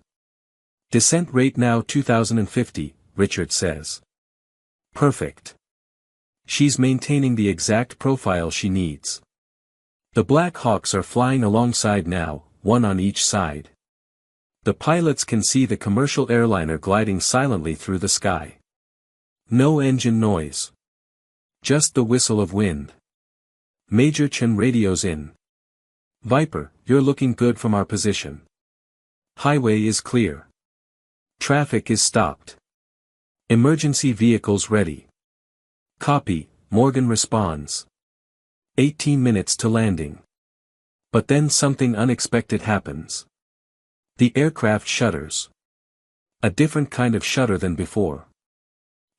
Descent rate now 2,050, Richards says. Perfect. She's maintaining the exact profile she needs. The Black Hawks are flying alongside now, one on each side. The pilots can see the commercial airliner gliding silently through the sky. No engine noise. Just the whistle of wind. Major Chen radios in. Viper, you're looking good from our position. Highway is clear. Traffic is stopped. Emergency vehicles ready. Copy, Morgan responds. 18 minutes to landing. But then something unexpected happens. The aircraft shudders. A different kind of shudder than before.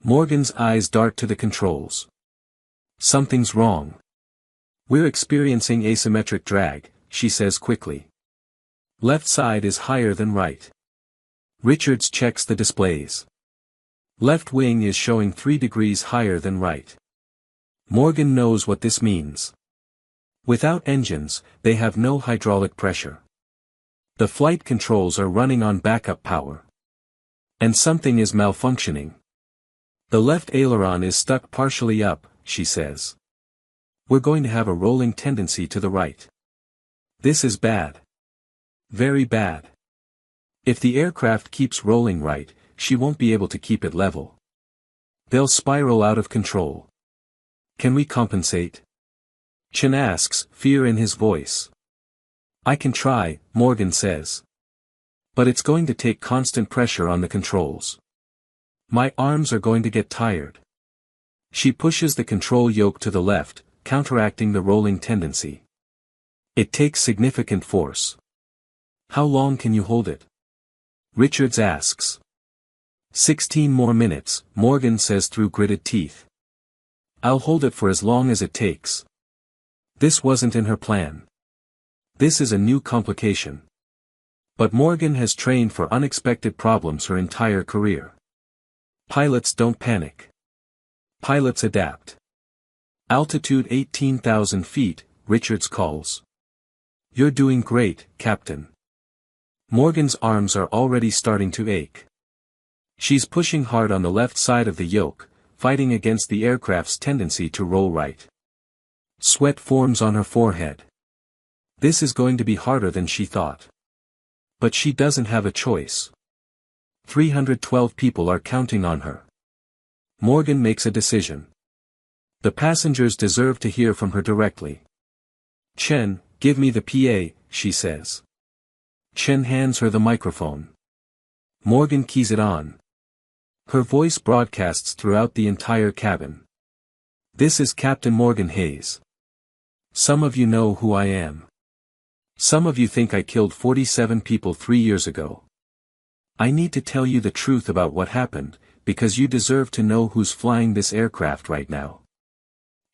Morgan's eyes dart to the controls. Something's wrong. We're experiencing asymmetric drag, she says quickly. Left side is higher than right. Richards checks the displays. Left wing is showing 3 degrees higher than right. Morgan knows what this means. Without engines, they have no hydraulic pressure. The flight controls are running on backup power. And something is malfunctioning. The left aileron is stuck partially up, she says. We're going to have a rolling tendency to the right. This is bad. Very bad. If the aircraft keeps rolling right, she won't be able to keep it level. They'll spiral out of control. Can we compensate? Chen asks, fear in his voice. I can try, Morgan says. But it's going to take constant pressure on the controls. My arms are going to get tired. She pushes the control yoke to the left, counteracting the rolling tendency. It takes significant force. How long can you hold it? Richards asks. 16 more minutes, Morgan says through gritted teeth. I'll hold it for as long as it takes. This wasn't in her plan. This is a new complication. But Morgan has trained for unexpected problems her entire career. Pilots don't panic. Pilots adapt. Altitude 18,000 feet, Richards calls. You're doing great, Captain. Morgan's arms are already starting to ache. She's pushing hard on the left side of the yoke, fighting against the aircraft's tendency to roll right. Sweat forms on her forehead. This is going to be harder than she thought. But she doesn't have a choice. 312 people are counting on her. Morgan makes a decision. The passengers deserve to hear from her directly. Chen, give me the PA, she says. Chen hands her the microphone. Morgan keys it on. Her voice broadcasts throughout the entire cabin. This is Captain Morgan Hayes. Some of you know who I am. Some of you think I killed 47 people 3 years ago. I need to tell you the truth about what happened, because you deserve to know who's flying this aircraft right now.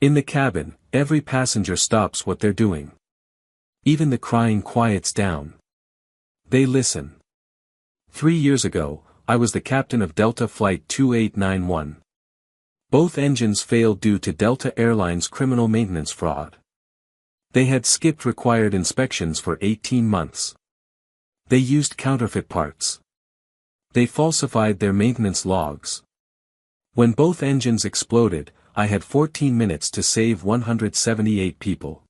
In the cabin, every passenger stops what they're doing. Even the crying quiets down. They listen. 3 years ago, I was the captain of Delta Flight 2891. Both engines failed due to Delta Airlines criminal maintenance fraud. They had skipped required inspections for 18 months. They used counterfeit parts. They falsified their maintenance logs. When both engines exploded, I had 14 minutes to save 178 people.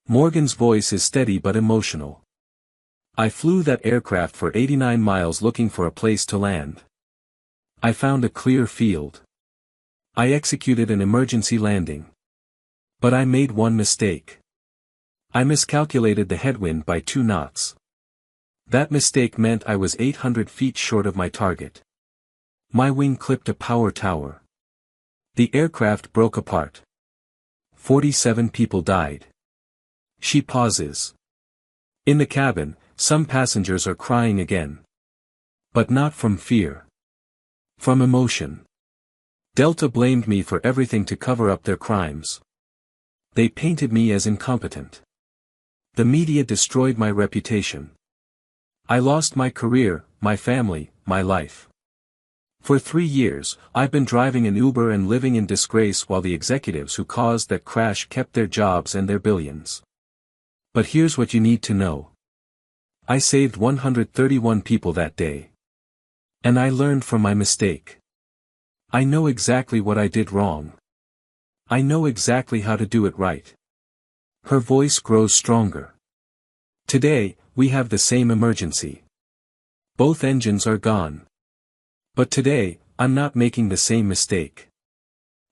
Morgan's voice is steady but emotional. I flew that aircraft for 89 miles looking for a place to land. I found a clear field. I executed an emergency landing. But I made one mistake. I miscalculated the headwind by 2 knots. That mistake meant I was 800 feet short of my target. My wing clipped a power tower. The aircraft broke apart. 47 people died. She pauses. In the cabin, some passengers are crying again. But not from fear. From emotion. Delta blamed me for everything to cover up their crimes. They painted me as incompetent. The media destroyed my reputation. I lost my career, my family, my life. For 3 years, I've been driving an Uber and living in disgrace while the executives who caused that crash kept their jobs and their billions. But here's what you need to know. I saved 131 people that day. And I learned from my mistake. I know exactly what I did wrong. I know exactly how to do it right. Her voice grows stronger. Today, we have the same emergency. Both engines are gone. But today, I'm not making the same mistake.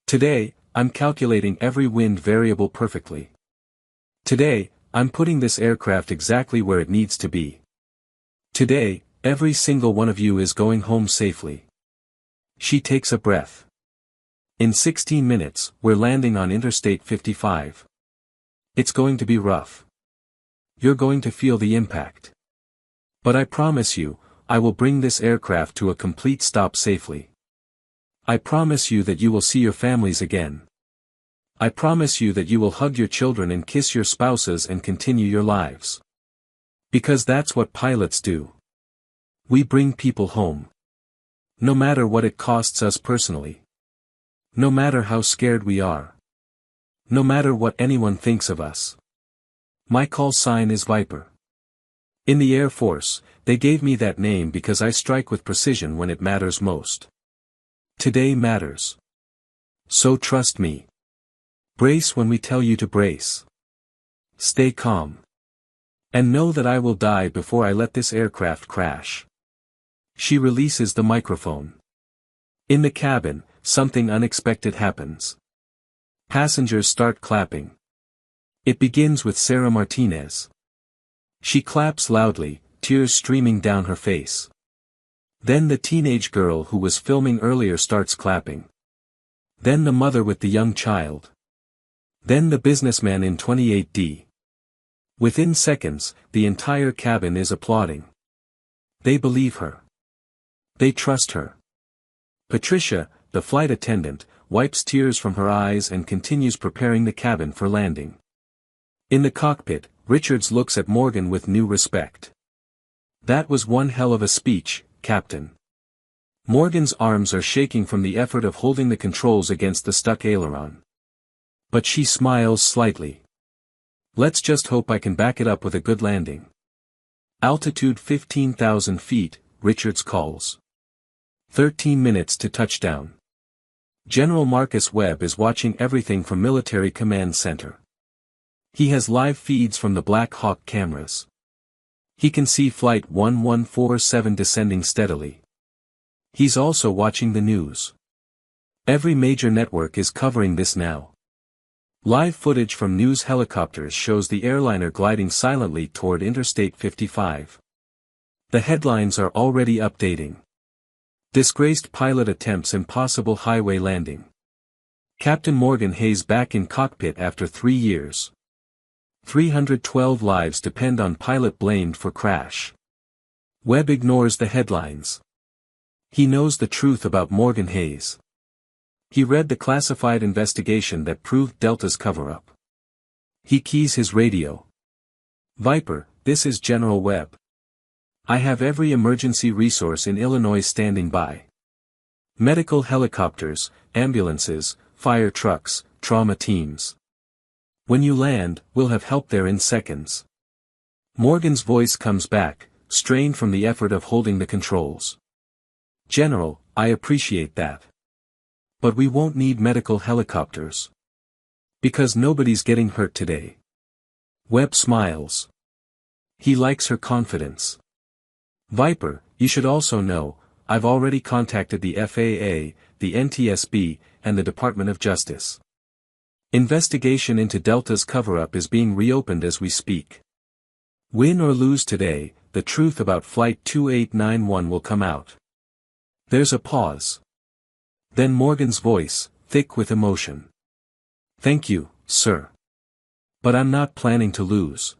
Today, I'm calculating every wind variable perfectly. Today, I'm putting this aircraft exactly where it needs to be. Today, every single one of you is going home safely. She takes a breath. In 16 minutes, we're landing on Interstate 55. It's going to be rough. You're going to feel the impact. But I promise you, I will bring this aircraft to a complete stop safely. I promise you that you will see your families again. I promise you that you will hug your children and kiss your spouses and continue your lives. Because that's what pilots do. We bring people home. No matter what it costs us personally. No matter how scared we are. No matter what anyone thinks of us. My call sign is Viper. In the Air Force, they gave me that name because I strike with precision when it matters most. Today matters. So trust me. Brace when we tell you to brace. Stay calm. And know that I will die before I let this aircraft crash. She releases the microphone. In the cabin, something unexpected happens. Passengers start clapping. It begins with Sarah Martinez. She claps loudly, tears streaming down her face. Then the teenage girl who was filming earlier starts clapping. Then the mother with the young child. Then the businessman in 28D. Within seconds, the entire cabin is applauding. They believe her. They trust her. Patricia, the flight attendant, wipes tears from her eyes and continues preparing the cabin for landing. In the cockpit, Richards looks at Morgan with new respect. That was one hell of a speech, Captain. Morgan's arms are shaking from the effort of holding the controls against the stuck aileron. But she smiles slightly. Let's just hope I can back it up with a good landing. Altitude 15,000 feet, Richards calls. 13 minutes to touchdown. General Marcus Webb is watching everything from Military Command Center. He has live feeds from the Black Hawk cameras. He can see Flight 1147 descending steadily. He's also watching the news. Every major network is covering this now. Live footage from news helicopters shows the airliner gliding silently toward Interstate 55. The headlines are already updating. Disgraced pilot attempts impossible highway landing. Captain Morgan Hayes back in cockpit after 3 years. 312 lives depend on pilot blamed for crash. Webb ignores the headlines. He knows the truth about Morgan Hayes. He read the classified investigation that proved Delta's cover-up. He keys his radio. Viper, this is General Webb. I have every emergency resource in Illinois standing by. Medical helicopters, ambulances, fire trucks, trauma teams. When you land, we'll have help there in seconds. Morgan's voice comes back, strained from the effort of holding the controls. General, I appreciate that. But we won't need medical helicopters. Because nobody's getting hurt today. Webb smiles. He likes her confidence. Viper, you should also know, I've already contacted the FAA, the NTSB, and the Department of Justice. Investigation into Delta's cover-up is being reopened as we speak. Win or lose today, the truth about Flight 2891 will come out. There's a pause. Then Morgan's voice, thick with emotion. Thank you, sir. But I'm not planning to lose.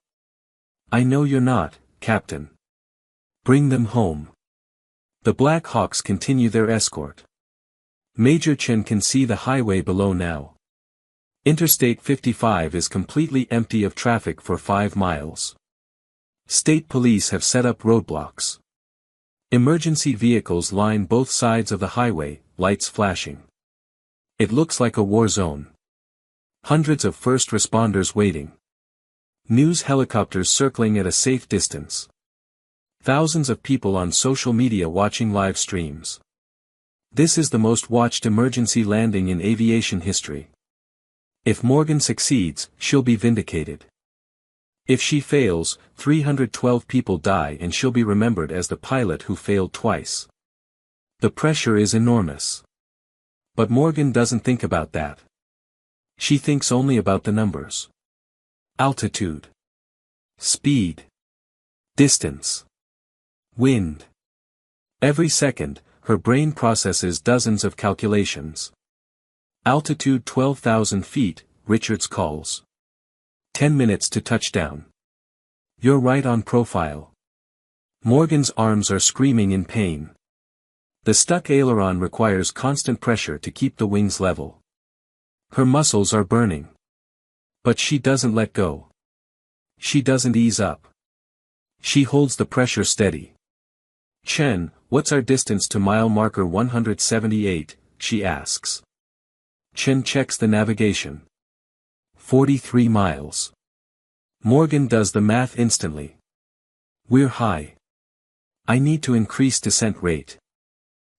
I know you're not, Captain. Bring them home. The Black Hawks continue their escort. Major Chen can see the highway below now. Interstate 55 is completely empty of traffic for 5 miles. State police have set up roadblocks. Emergency vehicles line both sides of the highway, lights flashing. It looks like a war zone. Hundreds of first responders waiting. News helicopters circling at a safe distance. Thousands of people on social media watching live streams. This is the most watched emergency landing in aviation history. If Morgan succeeds, she'll be vindicated. If she fails, 312 people die and she'll be remembered as the pilot who failed twice. The pressure is enormous. But Morgan doesn't think about that. She thinks only about the numbers. Altitude. Speed. Distance. Wind. Every second, her brain processes dozens of calculations. Altitude 12,000 feet, Richards calls. 10 minutes to touchdown. You're right on profile. Morgan's arms are screaming in pain. The stuck aileron requires constant pressure to keep the wings level. Her muscles are burning. But she doesn't let go. She doesn't ease up. She holds the pressure steady. Chen, what's our distance to mile marker 178, she asks. Chen checks the navigation. 43 miles. Morgan does the math instantly. We're high. I need to increase descent rate.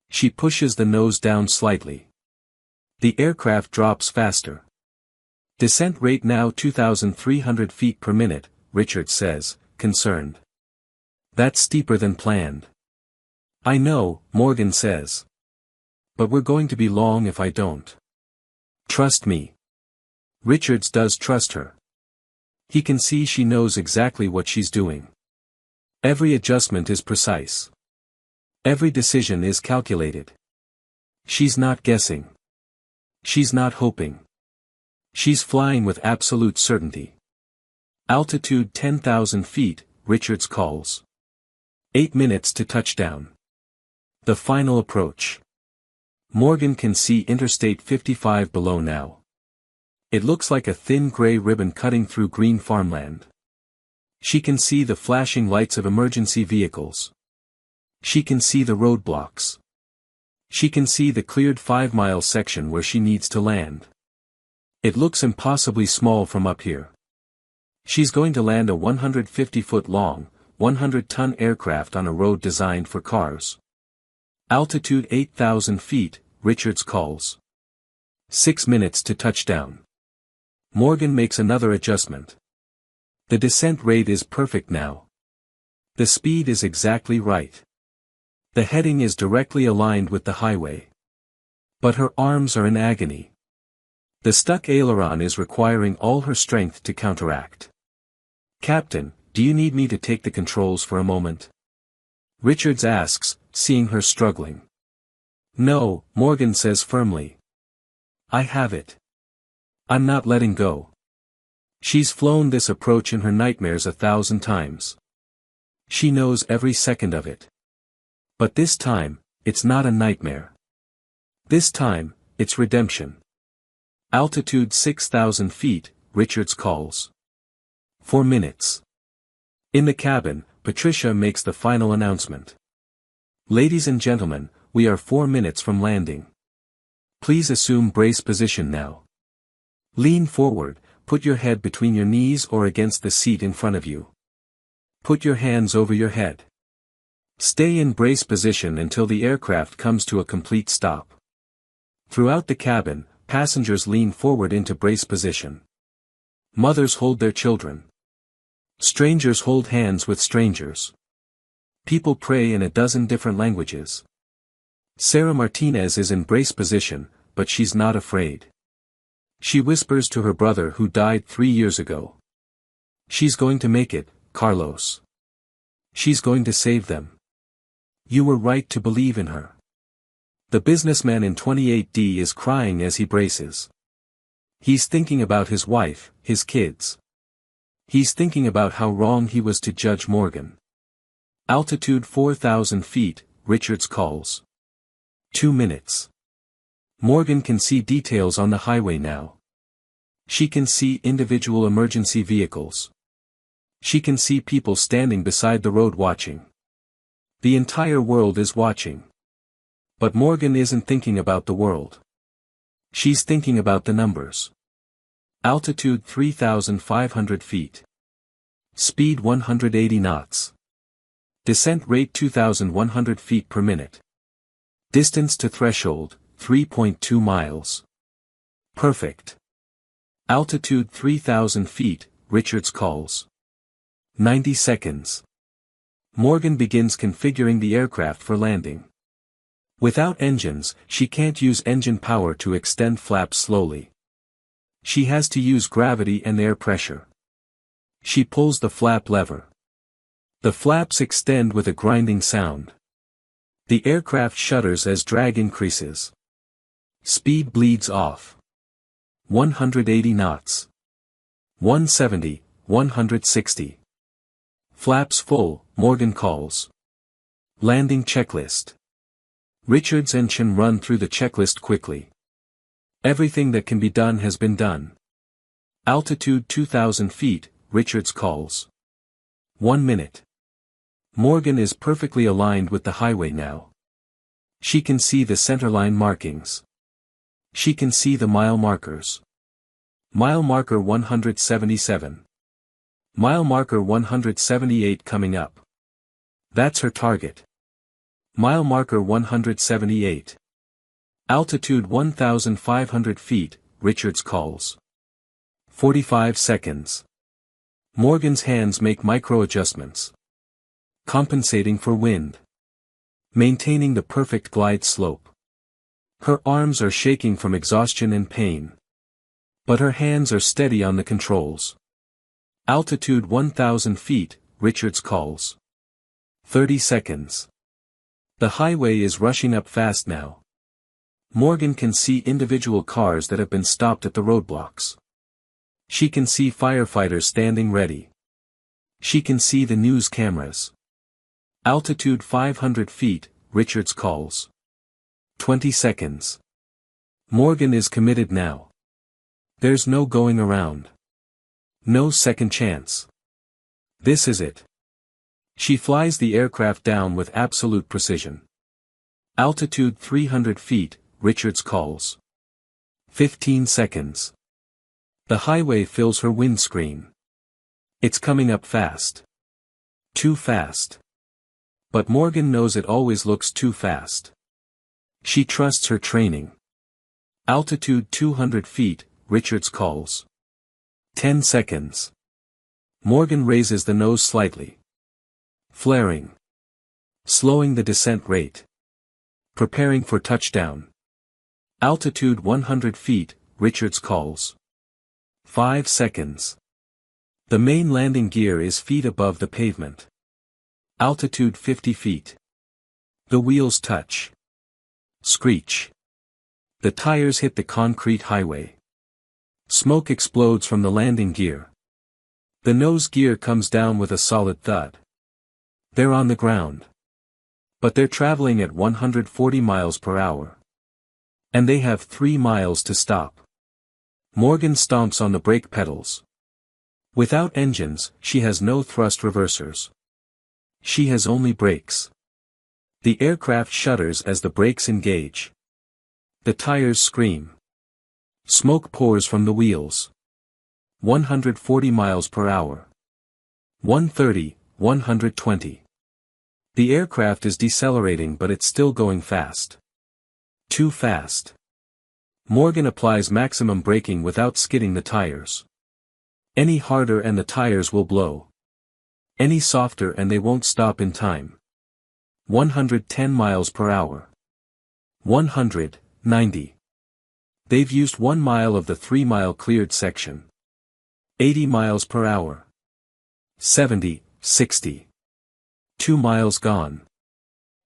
She pushes the nose down slightly. The aircraft drops faster. Descent rate now 2,300 feet per minute, Richard says, concerned. That's steeper than planned. I know, Morgan says. But we're going to be long if I don't. Trust me. Richards does trust her. He can see she knows exactly what she's doing. Every adjustment is precise. Every decision is calculated. She's not guessing. She's not hoping. She's flying with absolute certainty. Altitude 10,000 feet, Richards calls. 8 minutes to touchdown. The final approach. Morgan can see Interstate 55 below now. It looks like a thin gray ribbon cutting through green farmland. She can see the flashing lights of emergency vehicles. She can see the roadblocks. She can see the cleared 5-mile section where she needs to land. It looks impossibly small from up here. She's going to land a 150-foot-long, 100-ton aircraft on a road designed for cars. Altitude 8,000 feet, Richards calls. 6 minutes to touchdown. Morgan makes another adjustment. The descent rate is perfect now. The speed is exactly right. The heading is directly aligned with the highway. But her arms are in agony. The stuck aileron is requiring all her strength to counteract. Captain, do you need me to take the controls for a moment? Richards asks, seeing her struggling. No, Morgan says firmly. I have it. I'm not letting go. She's flown this approach in her nightmares 1,000 times. She knows every second of it. But this time, it's not a nightmare. This time, it's redemption. Altitude 6,000 feet, Richards calls. 4 minutes. In the cabin, Patricia makes the final announcement. Ladies and gentlemen, we are 4 minutes from landing. Please assume brace position now. Lean forward, put your head between your knees or against the seat in front of you. Put your hands over your head. Stay in brace position until the aircraft comes to a complete stop. Throughout the cabin, passengers lean forward into brace position. Mothers hold their children. Strangers hold hands with strangers. People pray in a dozen different languages. Sarah Martinez is in brace position, but she's not afraid. She whispers to her brother who died 3 years ago. She's going to make it, Carlos. She's going to save them. You were right to believe in her. The businessman in 28D is crying as he braces. He's thinking about his wife, his kids. He's thinking about how wrong he was to Judge Morgan. Altitude 4,000 feet, Richards calls. 2 minutes. Morgan can see details on the highway now. She can see individual emergency vehicles. She can see people standing beside the road watching. The entire world is watching. But Morgan isn't thinking about the world. She's thinking about the numbers. Altitude 3,500 feet. Speed 180 knots. Descent rate 2,100 feet per minute. Distance to threshold, 3.2 miles. Perfect. Altitude 3,000 feet, Richards calls. 90 seconds. Morgan begins configuring the aircraft for landing. Without engines, she can't use engine power to extend flaps slowly. She has to use gravity and air pressure. She pulls the flap lever. The flaps extend with a grinding sound. The aircraft shudders as drag increases. Speed bleeds off. 180 knots. 170, 160. Flaps full, Morgan calls. Landing checklist. Richards and Chen run through the checklist quickly. Everything that can be done has been done. Altitude 2,000 feet, Richards calls. 1 minute. Morgan is perfectly aligned with the highway now. She can see the centerline markings. She can see the mile markers. Mile marker 177. Mile marker 178 coming up. That's her target. Mile marker 178. Altitude 1,500 feet, Richards calls. 45 seconds. Morgan's hands make micro-adjustments. Compensating for wind. Maintaining the perfect glide slope. Her arms are shaking from exhaustion and pain. But her hands are steady on the controls. Altitude 1,000 feet, Richards calls. 30 seconds. The highway is rushing up fast now. Morgan can see individual cars that have been stopped at the roadblocks. She can see firefighters standing ready. She can see the news cameras. Altitude 500 feet, Richards calls. 20 seconds. Morgan is committed now. There's no going around. No second chance. This is it. She flies the aircraft down with absolute precision. Altitude 300 feet, Richards calls. 15 seconds. The highway fills her windscreen. It's coming up fast. Too fast. But Morgan knows it always looks too fast. She trusts her training. Altitude 200 feet, Richards calls. 10 seconds. Morgan raises the nose slightly. Flaring. Slowing the descent rate. Preparing for touchdown. Altitude 100 feet, Richards calls. 5 seconds. The main landing gear is feet above the pavement. Altitude 50 feet. The wheels touch. Screech. The tires hit the concrete highway. Smoke explodes from the landing gear. The nose gear comes down with a solid thud. They're on the ground. But they're traveling at 140 miles per hour. And they have 3 miles to stop. Morgan stomps on the brake pedals. Without engines, she has no thrust reversers. She has only brakes. The aircraft shudders as the brakes engage. The tires scream. Smoke pours from the wheels. 140 miles per hour. 130, 120. The aircraft is decelerating, but it's still going fast. Too fast. Morgan applies maximum braking without skidding the tires. Any harder and the tires will blow. Any softer and they won't stop in time. 110 miles per hour. 190. They've used 1 mile of the 3-mile cleared section. 80 miles per hour. 70, 60. 2 miles gone.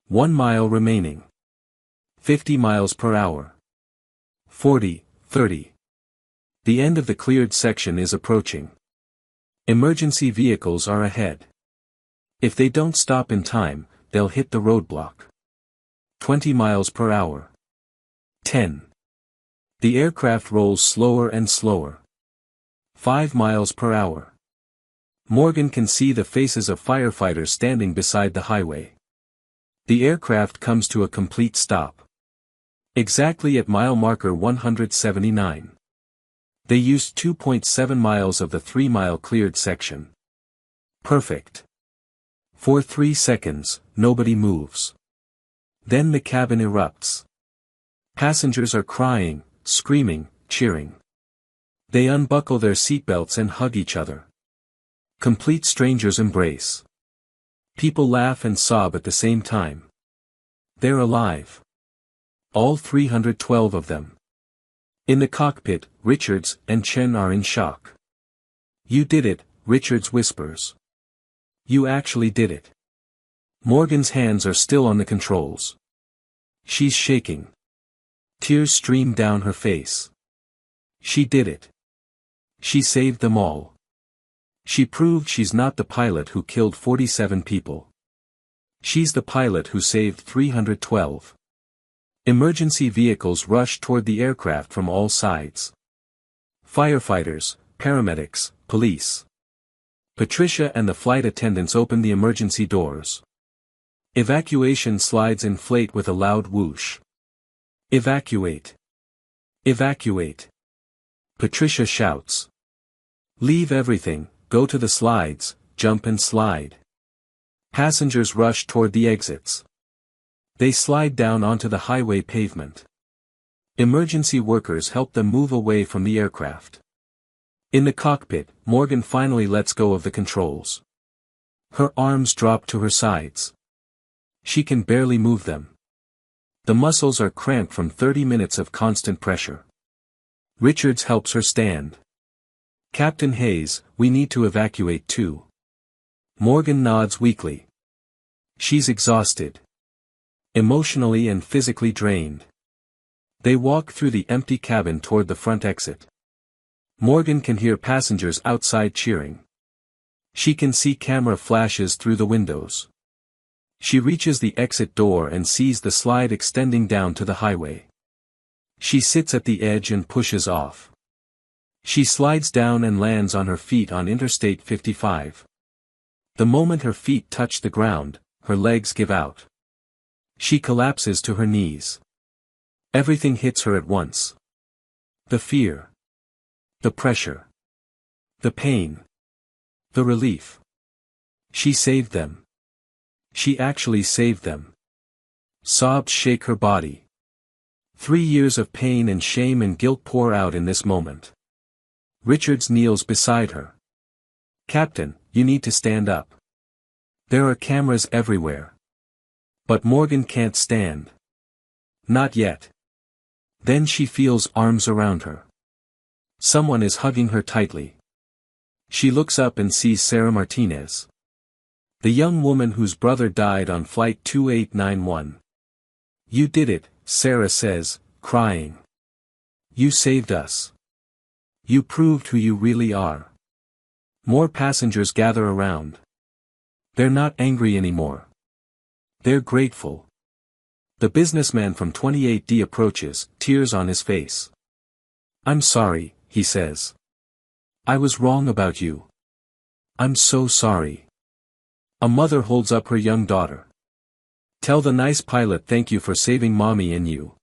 1 mile remaining. 50 miles per hour. 40, 30. The end of the cleared section is approaching. Emergency vehicles are ahead. If they don't stop in time, they'll hit the roadblock. 20 miles per hour. 10. The aircraft rolls slower and slower. 5 miles per hour. Morgan can see the faces of firefighters standing beside the highway. The aircraft comes to a complete stop. Exactly at mile marker 179. They used 2.7 miles of the 3-mile cleared section. Perfect. For 3 seconds, nobody moves. Then the cabin erupts. Passengers are crying, screaming, cheering. They unbuckle their seatbelts and hug each other. Complete strangers embrace. People laugh and sob at the same time. They're alive. All 312 of them. In the cockpit, Richards and Chen are in shock. "You did it," Richards whispers. "You actually did it." Morgan's hands are still on the controls. She's shaking. Tears stream down her face. She did it. She saved them all. She proved she's not the pilot who killed 47 people. She's the pilot who saved 312. Emergency vehicles rush toward the aircraft from all sides. Firefighters, paramedics, police. Patricia and the flight attendants open the emergency doors. Evacuation slides inflate with a loud whoosh. "Evacuate! Evacuate!" Patricia shouts. "Leave everything, go to the slides, jump and slide." Passengers rush toward the exits. They slide down onto the highway pavement. Emergency workers help them move away from the aircraft. In the cockpit, Morgan finally lets go of the controls. Her arms drop to her sides. She can barely move them. The muscles are cramped from 30 minutes of constant pressure. Richards helps her stand. "Captain Hayes, we need to evacuate too." Morgan nods weakly. She's exhausted. Emotionally and physically drained. They walk through the empty cabin toward the front exit. Morgan can hear passengers outside cheering. She can see camera flashes through the windows. She reaches the exit door and sees the slide extending down to the highway. She sits at the edge and pushes off. She slides down and lands on her feet on Interstate 55. The moment her feet touch the ground, her legs give out. She collapses to her knees. Everything hits her at once. The fear. The pressure. The pain. The relief. She saved them. She actually saved them. Sobs shake her body. 3 years of pain and shame and guilt pour out in this moment. Richards kneels beside her. "Captain, you need to stand up. There are cameras everywhere." But Morgan can't stand. Not yet. Then she feels arms around her. Someone is hugging her tightly. She looks up and sees Sarah Martinez. The young woman whose brother died on Flight 2891. "You did it," Sarah says, crying. "You saved us. You proved who you really are." More passengers gather around. They're not angry anymore. They're grateful. The businessman from 28D approaches, tears on his face. "I'm sorry," he says. "I was wrong about you. I'm so sorry." A mother holds up her young daughter. Tell the nice pilot thank you for saving mommy and you.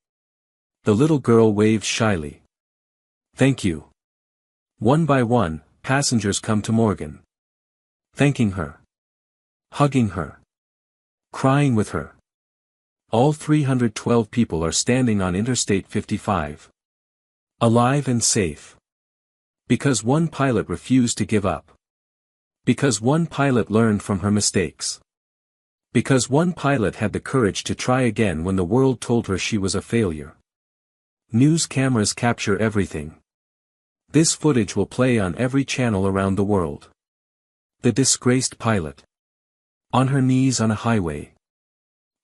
The little girl waves shyly. Thank you. One by one, passengers come to Morgan. Thanking her. Hugging her. Crying with her. All 312 people are standing on Interstate 55. Alive and safe. Because one pilot refused to give up. Because one pilot learned from her mistakes. Because one pilot had the courage to try again when the world told her she was a failure. News cameras capture everything. This footage will play on every channel around the world. The disgraced pilot. On her knees on a highway.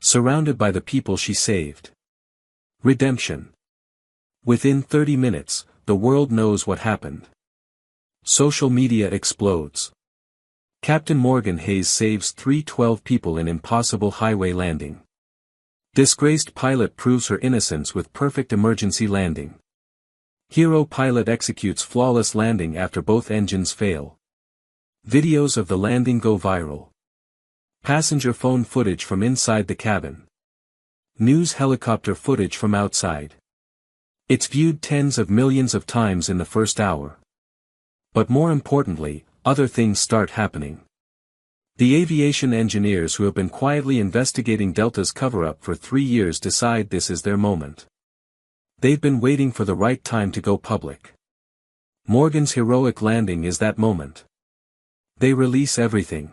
Surrounded by the people she saved. Redemption. Within 30 minutes, the world knows what happened. Social media explodes. Captain Morgan Hayes saves 312 people in impossible highway landing. Disgraced pilot proves her innocence with perfect emergency landing. Hero pilot executes flawless landing after both engines fail. Videos of the landing go viral. Passenger phone footage from inside the cabin. News helicopter footage from outside. It's viewed tens of millions of times in the first hour. But more importantly, other things start happening. The aviation engineers who have been quietly investigating Delta's cover-up for 3 years decide this is their moment. They've been waiting for the right time to go public. Morgan's heroic landing is that moment. They release everything.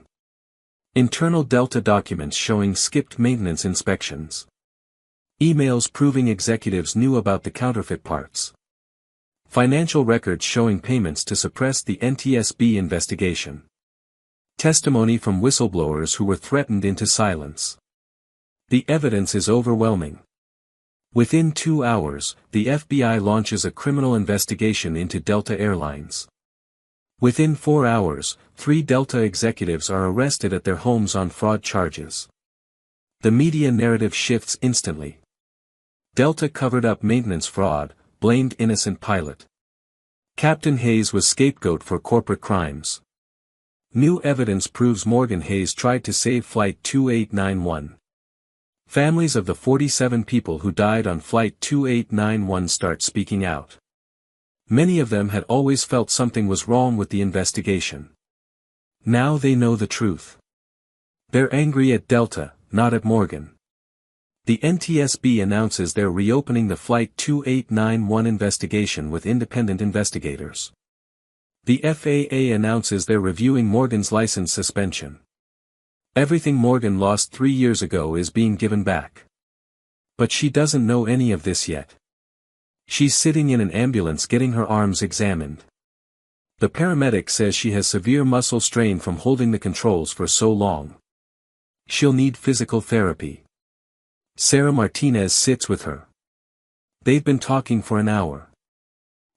Internal Delta documents showing skipped maintenance inspections. Emails proving executives knew about the counterfeit parts. Financial records showing payments to suppress the NTSB investigation. Testimony from whistleblowers who were threatened into silence. The evidence is overwhelming. Within 2 hours, the FBI launches a criminal investigation into Delta Airlines. Within 4 hours, 3 Delta executives are arrested at their homes on fraud charges. The media narrative shifts instantly. Delta covered up maintenance fraud, blamed innocent pilot. Captain Hayes was scapegoat for corporate crimes. New evidence proves Morgan Hayes tried to save Flight 2891. Families of the 47 people who died on Flight 2891 start speaking out. Many of them had always felt something was wrong with the investigation. Now they know the truth. They're angry at Delta, not at Morgan. The NTSB announces they're reopening the Flight 2891 investigation with independent investigators. The FAA announces they're reviewing Morgan's license suspension. Everything Morgan lost 3 years ago is being given back. But she doesn't know any of this yet. She's sitting in an ambulance getting her arms examined. The paramedic says she has severe muscle strain from holding the controls for so long. She'll need physical therapy. Sarah Martinez sits with her. They've been talking for an hour.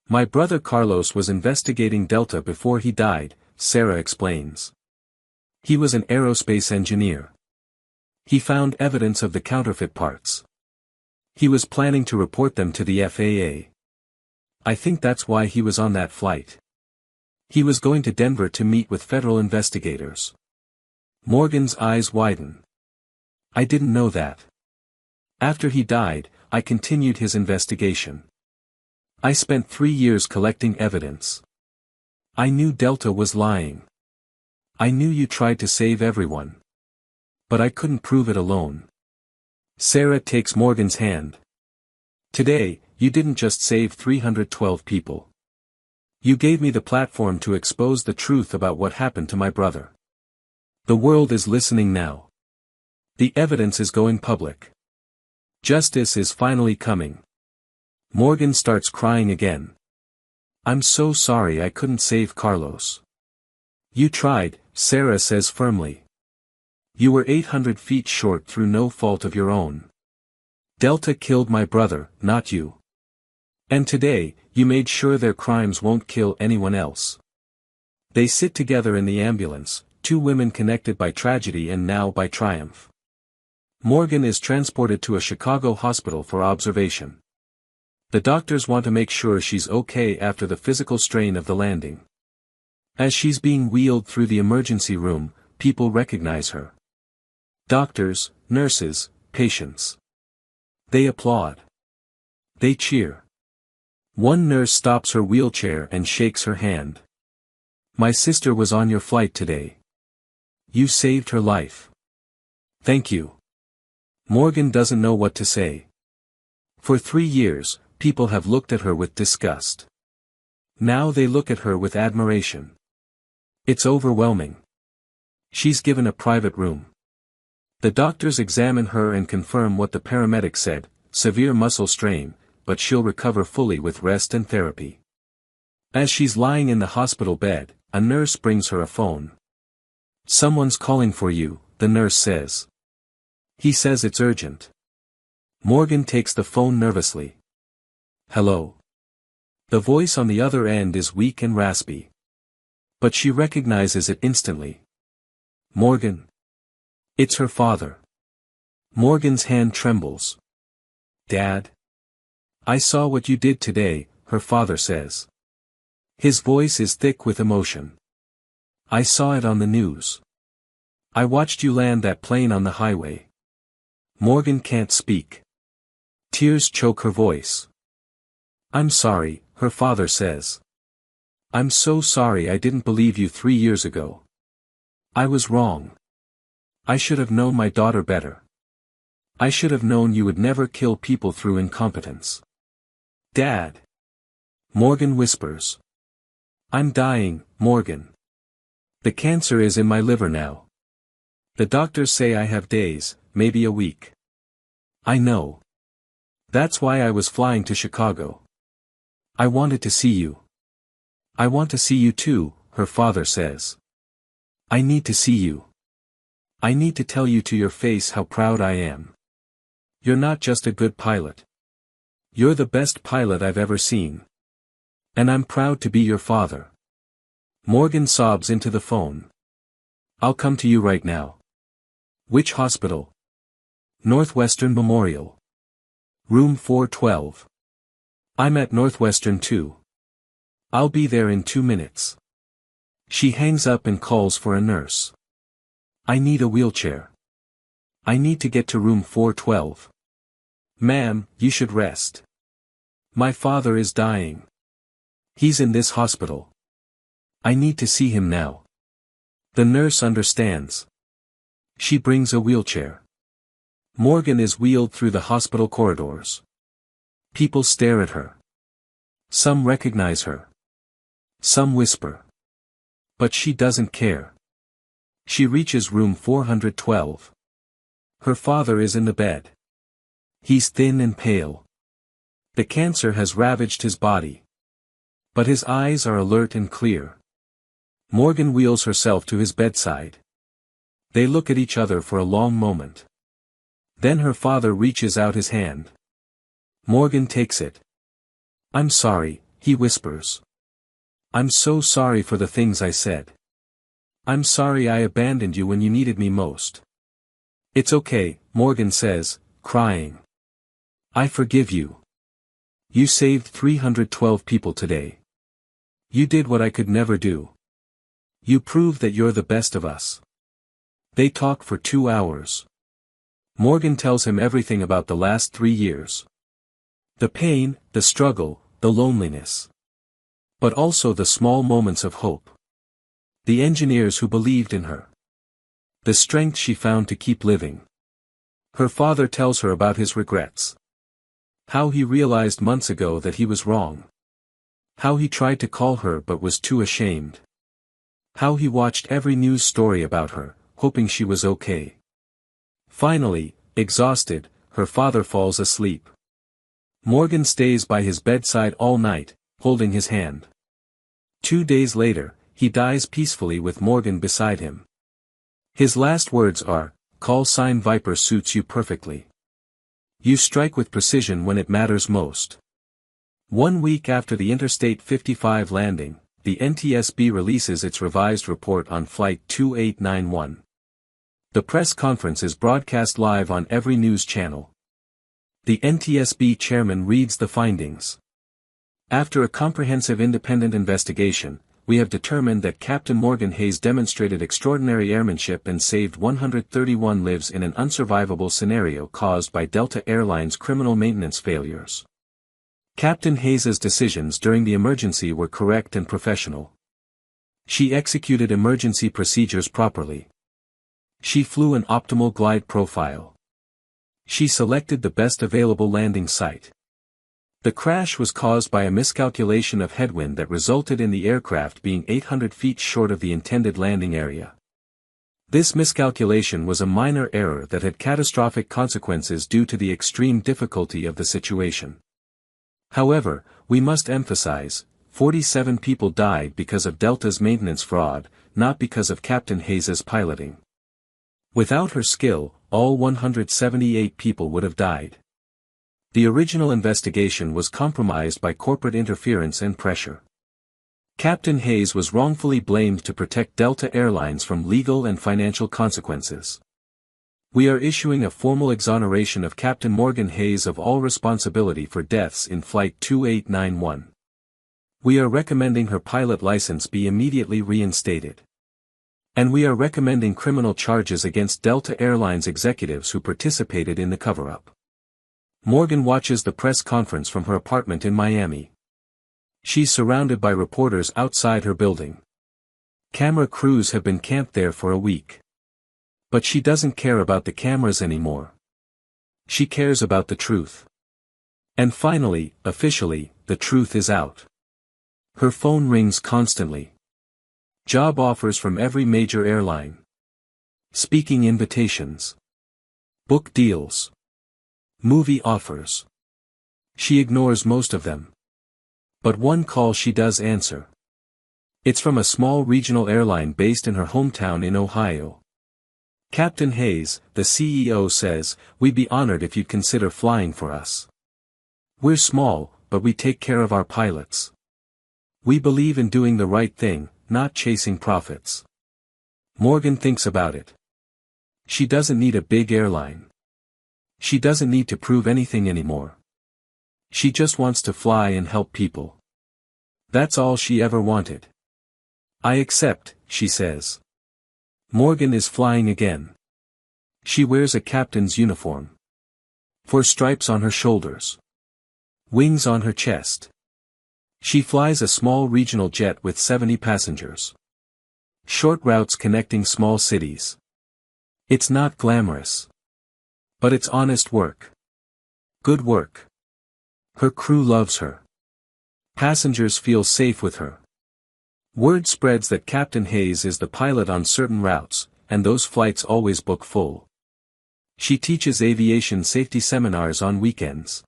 My brother Carlos was investigating Delta before he died, Sarah explains. He was an aerospace engineer. He found evidence of the counterfeit parts. He was planning to report them to the FAA. I think that's why he was on that flight. He was going to Denver to meet with federal investigators. Morgan's eyes widen. I didn't know that. After he died, I continued his investigation. I spent 3 years collecting evidence. I knew Delta was lying. I knew you tried to save everyone. But I couldn't prove it alone. Sarah takes Morgan's hand. Today, you didn't just save 312 people. You gave me the platform to expose the truth about what happened to my brother. The world is listening now. The evidence is going public. Justice is finally coming. Morgan starts crying again. I'm so sorry I couldn't save Carlos. You tried, Sarah says firmly. You were 800 feet short through no fault of your own. Delta killed my brother, not you. And today, you made sure their crimes won't kill anyone else. They sit together in the ambulance, 2 women connected by tragedy and now by triumph. Morgan is transported to a Chicago hospital for observation. The doctors want to make sure she's okay after the physical strain of the landing. As she's being wheeled through the emergency room, people recognize her. Doctors, nurses, patients. They applaud. They cheer. One nurse stops her wheelchair and shakes her hand. My sister was on your flight today. You saved her life. Thank you. Morgan doesn't know what to say. For 3 years, people have looked at her with disgust. Now they look at her with admiration. It's overwhelming. She's given a private room. The doctors examine her and confirm what the paramedic said, severe muscle strain, but she'll recover fully with rest and therapy. As she's lying in the hospital bed, a nurse brings her a phone. Someone's calling for you, the nurse says. He says it's urgent. Morgan takes the phone nervously. Hello. The voice on the other end is weak and raspy. But she recognizes it instantly. Morgan. It's her father. Morgan's hand trembles. Dad? I saw what you did today, her father says. His voice is thick with emotion. I saw it on the news. I watched you land that plane on the highway. Morgan can't speak. Tears choke her voice. I'm sorry, her father says. I'm so sorry I didn't believe you 3 years ago. I was wrong. I should have known my daughter better. I should have known you would never kill people through incompetence. Dad. Morgan whispers. I'm dying, Morgan. The cancer is in my liver now. The doctors say I have days, maybe a week. I know. That's why I was flying to Chicago. I wanted to see you. I want to see you too, her father says. I need to see you. I need to tell you to your face how proud I am. You're not just a good pilot. You're the best pilot I've ever seen. And I'm proud to be your father. Morgan sobs into the phone. I'll come to you right now. Which hospital? Northwestern Memorial. Room 412. I'm at Northwestern too. I'll be there in 2 minutes. She hangs up and calls for a nurse. I need a wheelchair. I need to get to room 412. Ma'am, you should rest. My father is dying. He's in this hospital. I need to see him now. The nurse understands. She brings a wheelchair. Morgan is wheeled through the hospital corridors. People stare at her. Some recognize her. Some whisper. But she doesn't care. She reaches room 412. Her father is in the bed. He's thin and pale. The cancer has ravaged his body. But his eyes are alert and clear. Morgan wheels herself to his bedside. They look at each other for a long moment. Then her father reaches out his hand. Morgan takes it. I'm sorry, he whispers. I'm so sorry for the things I said. I'm sorry I abandoned you when you needed me most. It's okay, Morgan says, crying. I forgive you. You saved 312 people today. You did what I could never do. You proved that you're the best of us. They talk for 2 hours. Morgan tells him everything about the last 3 years. The pain, the struggle, the loneliness. But also the small moments of hope. The engineers who believed in her. The strength she found to keep living. Her father tells her about his regrets. How he realized months ago that he was wrong. How he tried to call her but was too ashamed. How he watched every news story about her, hoping she was okay. Finally, exhausted, her father falls asleep. Morgan stays by his bedside all night, holding his hand. 2 days later, he dies peacefully with Morgan beside him. His last words are, "Call sign Viper suits you perfectly. You strike with precision when it matters most." 1 week after the Interstate 55 landing, the NTSB releases its revised report on Flight 2891. The press conference is broadcast live on every news channel. The NTSB chairman reads the findings. After a comprehensive independent investigation, we have determined that Captain Morgan Hayes demonstrated extraordinary airmanship and saved 131 lives in an unsurvivable scenario caused by Delta Airlines' criminal maintenance failures. Captain Hayes's decisions during the emergency were correct and professional. She executed emergency procedures properly. She flew an optimal glide profile. She selected the best available landing site. The crash was caused by a miscalculation of headwind that resulted in the aircraft being 800 feet short of the intended landing area. This miscalculation was a minor error that had catastrophic consequences due to the extreme difficulty of the situation. However, we must emphasize, 47 people died because of Delta's maintenance fraud, not because of Captain Hayes's piloting. Without her skill, all 178 people would have died. The original investigation was compromised by corporate interference and pressure. Captain Hayes was wrongfully blamed to protect Delta Airlines from legal and financial consequences. We are issuing a formal exoneration of Captain Morgan Hayes of all responsibility for deaths in Flight 2891. We are recommending her pilot license be immediately reinstated. And we are recommending criminal charges against Delta Airlines executives who participated in the cover-up. Morgan watches the press conference from her apartment in Miami. She's surrounded by reporters outside her building. Camera crews have been camped there for a week. But she doesn't care about the cameras anymore. She cares about the truth. And finally, officially, the truth is out. Her phone rings constantly. Job offers from every major airline. Speaking invitations. Book deals. Movie offers. She ignores most of them. But one call she does answer. It's from a small regional airline based in her hometown in Ohio. Captain Hayes, the CEO says, "We'd be honored if you'd consider flying for us. We're small, but we take care of our pilots. We believe in doing the right thing, not chasing profits." Morgan thinks about it. She doesn't need a big airline. She doesn't need to prove anything anymore. She just wants to fly and help people. That's all she ever wanted. "I accept," she says. Morgan is flying again. She wears a captain's uniform. 4 stripes on her shoulders. Wings on her chest. She flies a small regional jet with 70 passengers. Short routes connecting small cities. It's not glamorous. But it's honest work. Good work. Her crew loves her. Passengers feel safe with her. Word spreads that Captain Hayes is the pilot on certain routes, and those flights always book full. She teaches aviation safety seminars on weekends.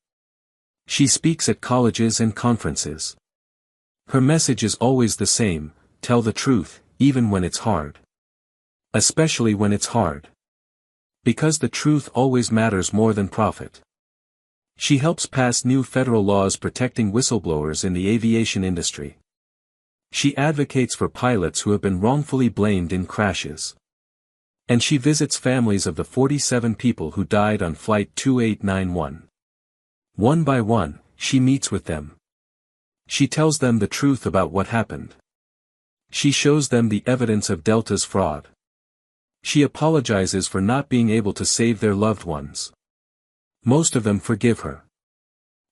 She speaks at colleges and conferences. Her message is always the same: tell the truth, even when it's hard. Especially when it's hard. Because the truth always matters more than profit. She helps pass new federal laws protecting whistleblowers in the aviation industry. She advocates for pilots who have been wrongfully blamed in crashes. And she visits families of the 47 people who died on Flight 2891. One by one, she meets with them. She tells them the truth about what happened. She shows them the evidence of Delta's fraud. She apologizes for not being able to save their loved ones. Most of them forgive her.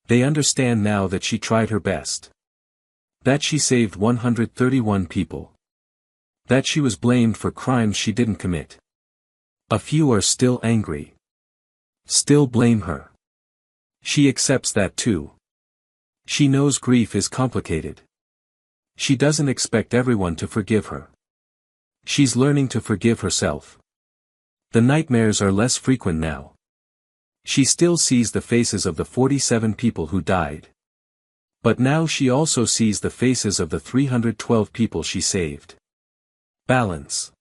They understand now that she tried her best. That she saved 131 people. That she was blamed for crimes she didn't commit. A few are still angry. Still blame her. She accepts that too. She knows grief is complicated. She doesn't expect everyone to forgive her. She's learning to forgive herself. The nightmares are less frequent now. She still sees the faces of the 47 people who died. But now she also sees the faces of the 312 people she saved. Balance.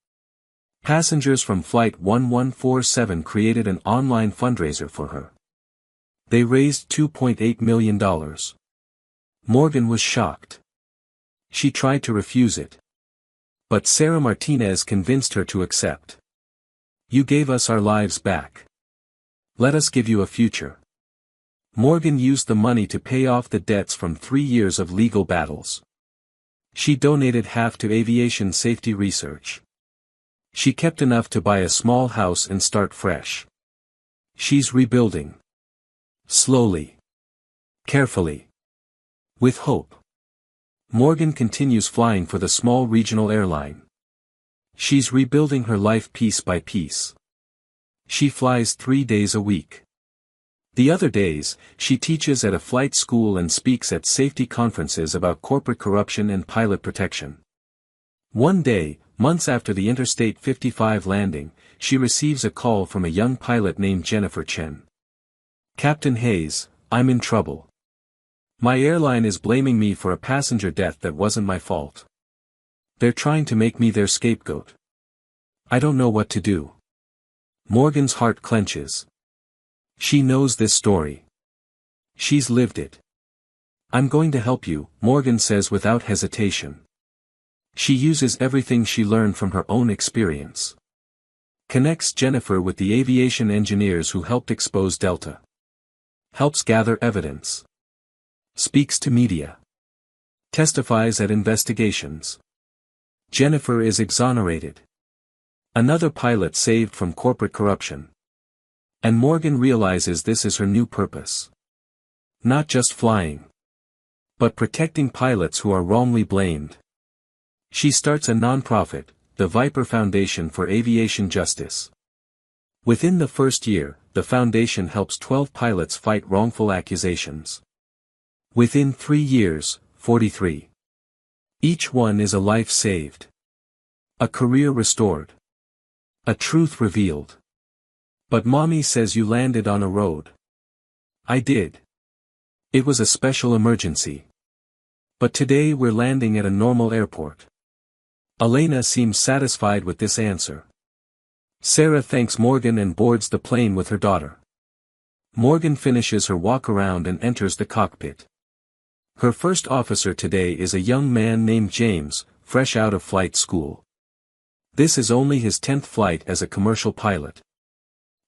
Passengers from Flight 1147 created an online fundraiser for her. They raised $2.8 million. Morgan was shocked. She tried to refuse it. But Sarah Martinez convinced her to accept. "You gave us our lives back. Let us give you a future." Morgan used the money to pay off the debts from 3 years of legal battles. She donated half to aviation safety research. She kept enough to buy a small house and start fresh. She's rebuilding. Slowly. Carefully. With hope. Morgan continues flying for the small regional airline. She's rebuilding her life piece by piece. She flies 3 days a week. The other days, she teaches at a flight school and speaks at safety conferences about corporate corruption and pilot protection. One day, months after the Interstate 55 landing, she receives a call from a young pilot named Jennifer Chen. "Captain Hayes, I'm in trouble. My airline is blaming me for a passenger death that wasn't my fault. They're trying to make me their scapegoat. I don't know what to do." Morgan's heart clenches. She knows this story. She's lived it. "I'm going to help you," Morgan says without hesitation. She uses everything she learned from her own experience. Connects Jennifer with the aviation engineers who helped expose Delta. Helps gather evidence. Speaks to media. Testifies at investigations. Jennifer is exonerated. Another pilot saved from corporate corruption. And Morgan realizes this is her new purpose. Not just flying. But protecting pilots who are wrongly blamed. She starts a nonprofit, the Viper Foundation for Aviation Justice. Within the first year, the foundation helps 12 pilots fight wrongful accusations. Within 3 years, 43. Each one is a life saved. A career restored. A truth revealed. "But Mommy says you landed on a road." "I did. It was a special emergency. But today we're landing at a normal airport." Elena seems satisfied with this answer. Sarah thanks Morgan and boards the plane with her daughter. Morgan finishes her walk around and enters the cockpit. Her first officer today is a young man named James, fresh out of flight school. This is only his 10th flight as a commercial pilot.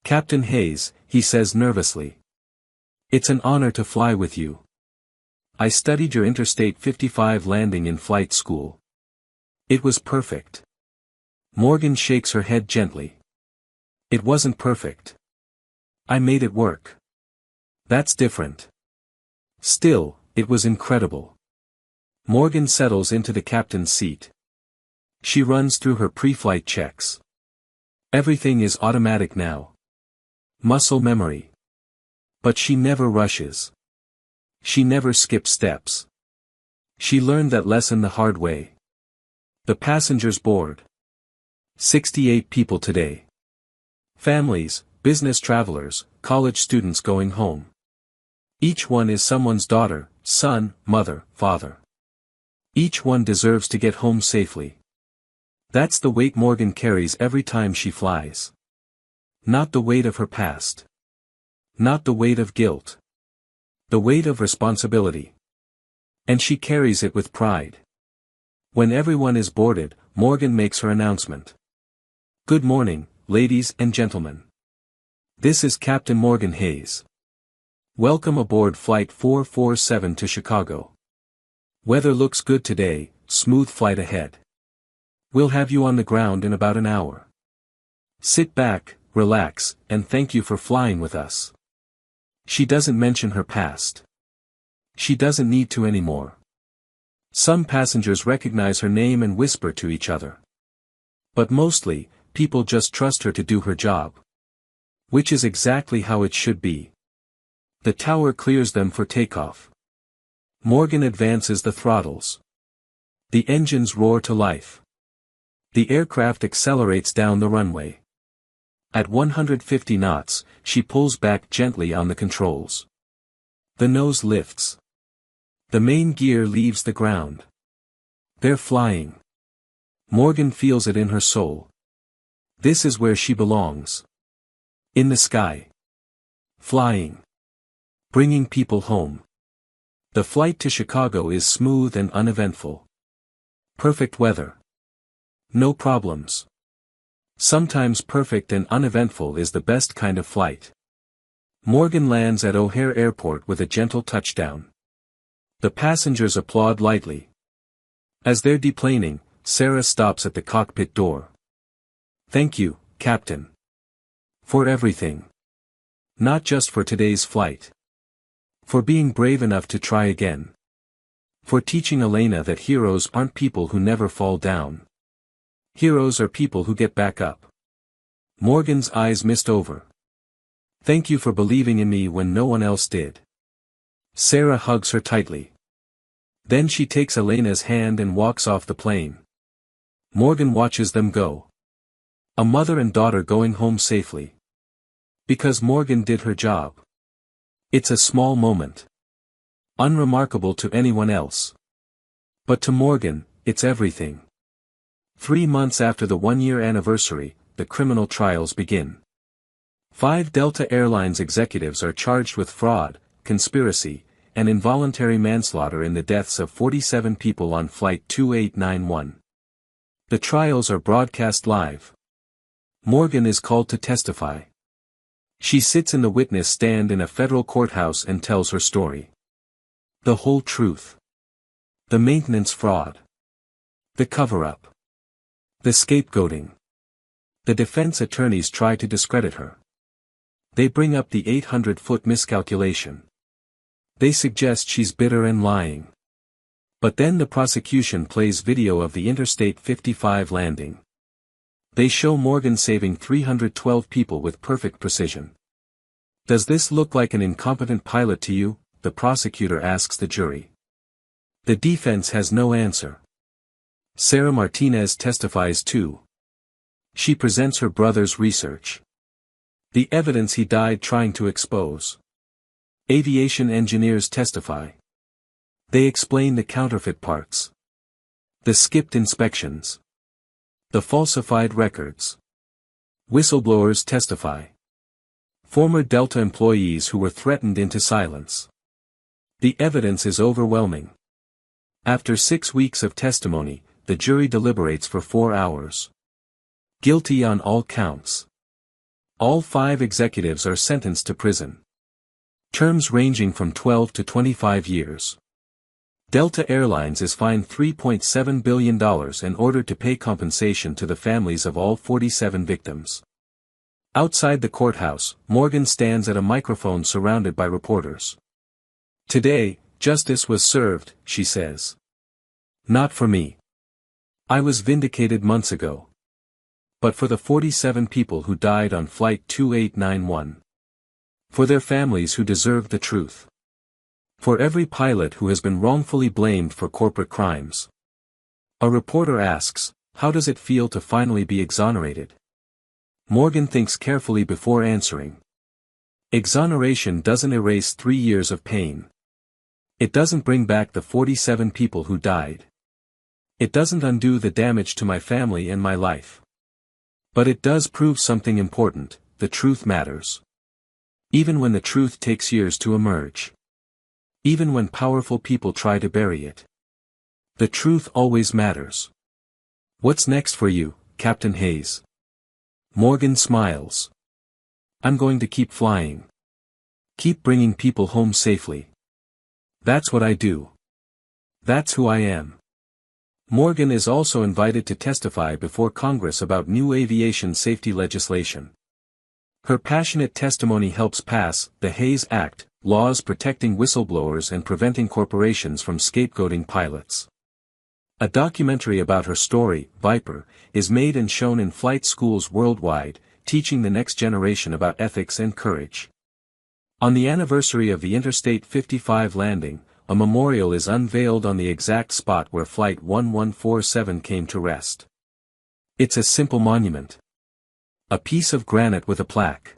"Captain Hayes," he says nervously. "It's an honor to fly with you. I studied your Interstate 55 landing in flight school. It was perfect." Morgan shakes her head gently. "It wasn't perfect. I made it work. That's different. Still, it was incredible." Morgan settles into the captain's seat. She runs through her pre-flight checks. Everything is automatic now. Muscle memory. But she never rushes. She never skips steps. She learned that lesson the hard way. The passengers board. 68 people today. Families, business travelers, college students going home. Each one is someone's daughter, son, mother, father. Each one deserves to get home safely. That's the weight Morgan carries every time she flies. Not the weight of her past. Not the weight of guilt. The weight of responsibility. And she carries it with pride. When everyone is boarded, Morgan makes her announcement. "Good morning, ladies and gentlemen. This is Captain Morgan Hayes. Welcome aboard Flight 447 to Chicago. Weather looks good today, smooth flight ahead. We'll have you on the ground in about an hour. Sit back, relax, and thank you for flying with us." She doesn't mention her past. She doesn't need to anymore. Some passengers recognize her name and whisper to each other. But mostly, people just trust her to do her job. Which is exactly how it should be. The tower clears them for takeoff. Morgan advances the throttles. The engines roar to life. The aircraft accelerates down the runway. At 150 knots, she pulls back gently on the controls. The nose lifts. The main gear leaves the ground. They're flying. Morgan feels it in her soul. This is where she belongs. In the sky. Flying. Bringing people home. The flight to Chicago is smooth and uneventful. Perfect weather. No problems. Sometimes perfect and uneventful is the best kind of flight. Morgan lands at O'Hare Airport with a gentle touchdown. The passengers applaud lightly. As they're deplaning, Sarah stops at the cockpit door. "Thank you, Captain. For everything. Not just for today's flight. For being brave enough to try again. For teaching Elena that heroes aren't people who never fall down. Heroes are people who get back up." Morgan's eyes mist over. "Thank you for believing in me when no one else did." Sarah hugs her tightly. Then she takes Elena's hand and walks off the plane. Morgan watches them go. A mother and daughter going home safely. Because Morgan did her job. It's a small moment. Unremarkable to anyone else. But to Morgan, it's everything. 3 months after the 1-year anniversary, the criminal trials begin. 5 Delta Airlines executives are charged with fraud, conspiracy, and involuntary manslaughter in the deaths of 47 people on Flight 2891. The trials are broadcast live. Morgan is called to testify. She sits in the witness stand in a federal courthouse and tells her story. The whole truth. The maintenance fraud. The cover-up. The scapegoating. The defense attorneys try to discredit her. They bring up the 800-foot miscalculation. They suggest she's bitter and lying. But then the prosecution plays video of the Interstate 55 landing. They show Morgan saving 312 people with perfect precision. "Does this look like an incompetent pilot to you?" the prosecutor asks the jury. The defense has no answer. Sarah Martinez testifies too. She presents her brother's research. The evidence he died trying to expose. Aviation engineers testify. They explain the counterfeit parts. The skipped inspections. The falsified records. Whistleblowers testify. Former Delta employees who were threatened into silence. The evidence is overwhelming. After 6 weeks of testimony, the jury deliberates for 4 hours. Guilty on all counts. All 5 executives are sentenced to prison. Terms ranging from 12 to 25 years. Delta Airlines is fined $3.7 billion in order to pay compensation to the families of all 47 victims. Outside the courthouse, Morgan stands at a microphone surrounded by reporters. "Today, justice was served," she says. "Not for me. I was vindicated months ago. But for the 47 people who died on Flight 2891. For their families who deserved the truth. For every pilot who has been wrongfully blamed for corporate crimes." A reporter asks, "How does it feel to finally be exonerated?" Morgan thinks carefully before answering. Exoneration doesn't erase 3 years of pain. It doesn't bring back the 47 people who died. It doesn't undo the damage to my family and my life. But it does prove something important: the truth matters. Even when the truth takes years to emerge. Even when powerful people try to bury it. The truth always matters. "What's next for you, Captain Hayes?" Morgan smiles. "I'm going to keep flying. Keep bringing people home safely. That's what I do. That's who I am." Morgan is also invited to testify before Congress about new aviation safety legislation. Her passionate testimony helps pass the Hayes Act, laws protecting whistleblowers and preventing corporations from scapegoating pilots. A documentary about her story, Viper, is made and shown in flight schools worldwide, teaching the next generation about ethics and courage. On the anniversary of the Interstate 55 landing, a memorial is unveiled on the exact spot where Flight 1147 came to rest. It's a simple monument. A piece of granite with a plaque.